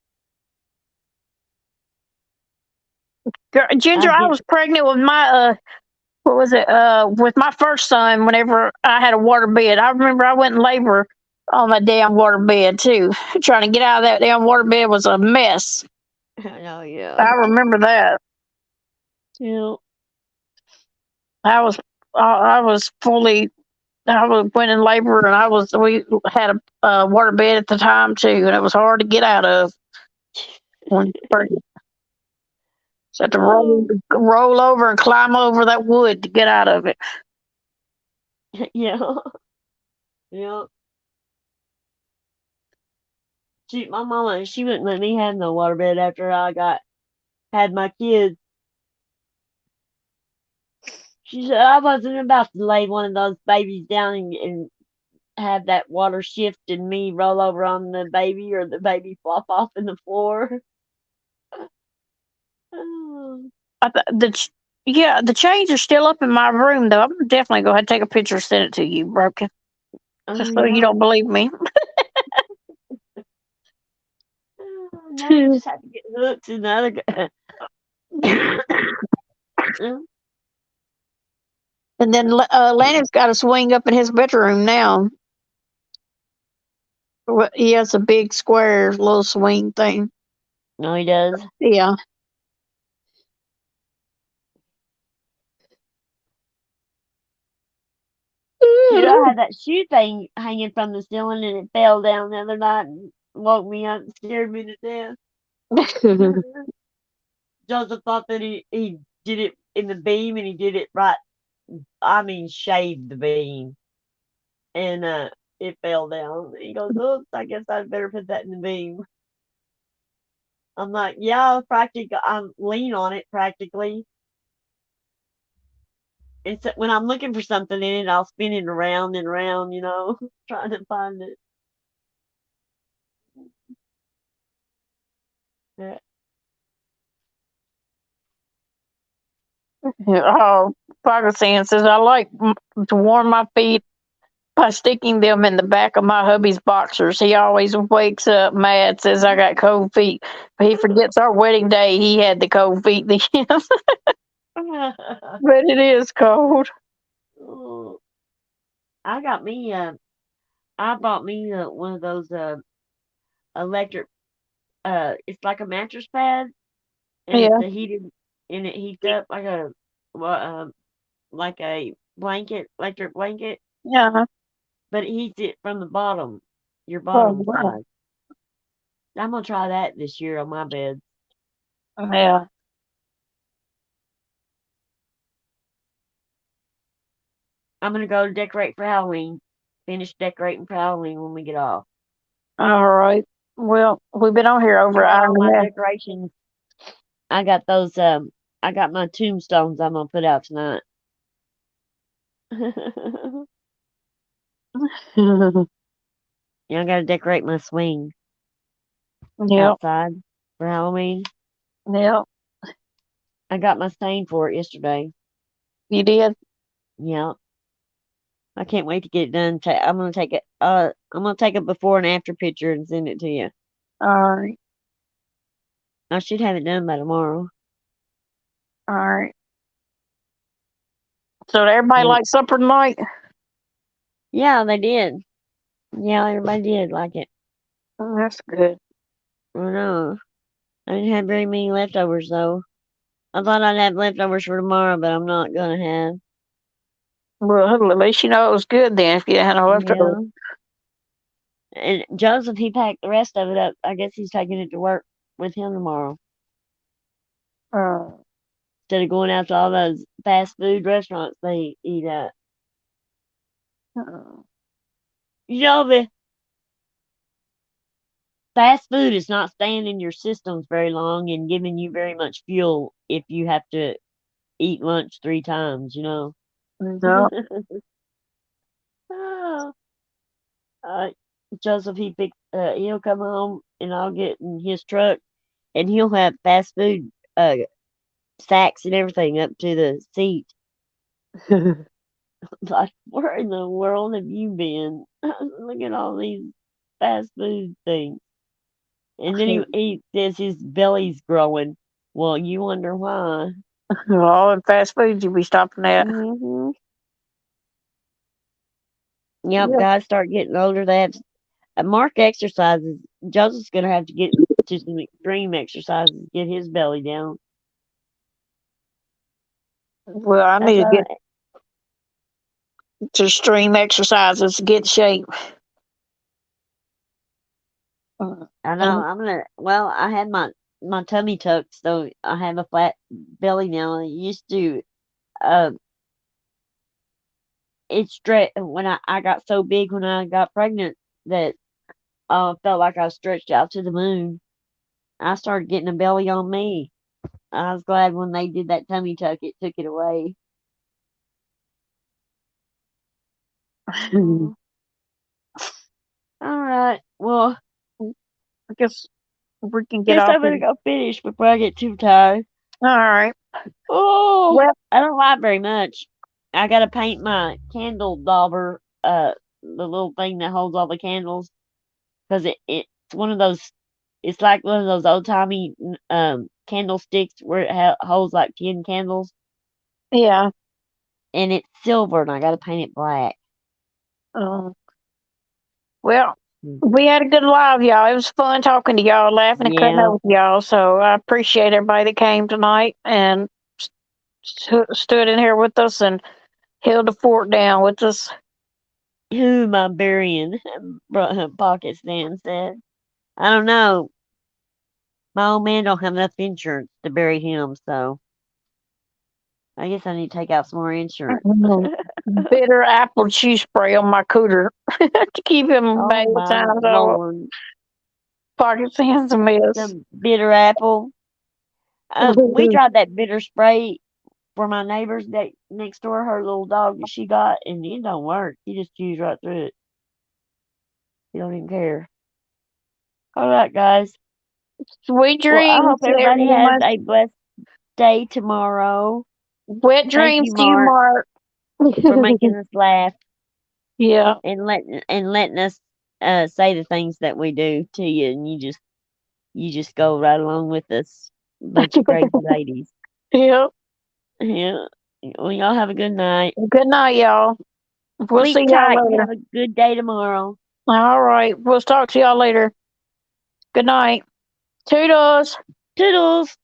Ginger, I'd I get was pregnant with my what was it? With my first son. Whenever I had a water bed, I remember I went in labor on that damn water bed too. Trying to get out of that damn water bed was a mess. oh yeah. I remember that. Yeah. I was I was fully went in labor, and we had a water bed at the time too, and it was hard to get out of when you're pregnant. So had to Oh roll over and climb over that wood to get out of it. yeah. Yeah. My mama, she wouldn't let me have no waterbed after I got had my kids. She said I wasn't about to lay one of those babies down and have that water shift and me roll over on the baby or the baby flop off in the floor. Oh, I th- the ch- yeah, the chains are still up in my room though. I'm definitely go ahead and take a picture and send it to you, broken. oh Just so you yeah. don't believe me. Oh, now you just have to get hooked and the other guy. And then Landon's got a swing up in his bedroom now. He has a big square little swing thing. No, he does. Yeah. Shoot, I had that shoe thing hanging from the ceiling and it fell down the other night and woke me up and scared me to death. Joseph thought that he did it in the beam and he did it right. I mean, shaved the beam and it fell down. He goes, "Oops, I guess I'd better put that in the beam." I'm like, "Yeah, practically, I'm lean on it practically." And so when I'm looking for something in it, I'll spin it around and around, trying to find it. Yeah. Oh, Pakistan says I like to warm my feet by sticking them in the back of my hubby's boxers. He always wakes up mad, says I got cold feet. But he forgets our wedding day. He had the cold feet then. But it is cold. Oh, I got me. I bought me one of those electric. It's like a mattress pad, and it's Yeah, a heated, and it heats up like a blanket, electric blanket, yeah. but it heats it from the bottom, your Oh, bottom wow. side. I'm gonna try that this year on my bed. Yeah. I'm gonna go decorate for Halloween. Finish decorating for Halloween when we get off. All right. Well, we've been on here over I an got hour all and my a half. decorations. I got those. I got my tombstones. I'm gonna put out tonight. Yeah, I gotta decorate my swing Yep. outside for Halloween. Yep. I got my stain for it yesterday. You did. Yeah, I can't wait to get it done. I'm gonna take it. I'm gonna take a before and after picture and send it to you. All right. I should have it done by tomorrow. All right. So did everybody But like supper tonight? yeah, they did. Yeah, everybody did like it. Oh, that's good. I know. I didn't have very many leftovers though. I thought I'd have leftovers for tomorrow, but I'm not gonna have. Well, at least you know it was good then if you had no leftovers. Yeah. And Joseph, he packed the rest of it up. I guess he's taking it to work with him tomorrow. Uh, Instead of going out to all those fast food restaurants they eat at. uh, You know, the fast food is not staying in your systems very long and giving you very much fuel if you have to eat lunch 3 times, you know. no. Ah, uh, Joseph, he'll come home and I'll get in his truck and he'll have fast food sacks and everything up to the seat. Like, where in the world have you been? Look at all these fast food things. And then he says his belly's growing. Well, you wonder why. All in fast food you be stopping at. Hmm. Yep, Yeah. guys start getting older. They have Mark exercises. Joseph's gonna have to get to some extreme exercises to get his belly down. Well, I That's need to why get to stream exercises to get in shape. Uh, I know And I'm gonna. Well, I had my tummy tucked, so I have a flat belly now. I used to. Uh, it stretched when I got so big when I got pregnant that felt like I was stretched out to the moon. I started getting a belly on me. I was glad when they did that tummy tuck, it took it away. I Oh, all right. Well, guess we can get guess off I'm here. gonna go finish before I get too tired. All right. Oh, Well, I don't like very much. I gotta paint my candle dauber, the little thing that holds all the candles, because it's one of those. It's like one of those old timey candlesticks where it holds like 10 candles, yeah. and it's silver, and I gotta paint it black. Um, well, Mm. we had a good live, y'all. It was fun talking to y'all, laughing and cutting Yeah, up with y'all. So I appreciate everybody that came tonight and stood in here with us and held the fort down with us. who am I burying? Pocket Stan said. I don't know. My old man don't have enough insurance to bury him, so I guess I need to take out some more insurance. Mhm. Bitter apple cheese spray on my cooter to keep him Oh bad my times over. lord. Pocket Sands a mess. The bitter apple. We tried that bitter spray for my neighbor's that next door, her little dog that she got, and it don't work. You just chews right through it. You don't even care. All right, guys. Sweet Well, I dreams, hope everybody has everyone. a blessed day tomorrow. Wet Thank dreams you, to you, Mark, Mark. for making us laugh Yeah. and letting us say the things that we do to you, and you just go right along with us, bunch of crazy ladies. Yep. Yeah. Well, y'all have a good night. Good night, y'all. We'll see Sleep y'all tight and later. have a good day tomorrow. All right. We'll talk to y'all later. Good night. Toodles. Toodles.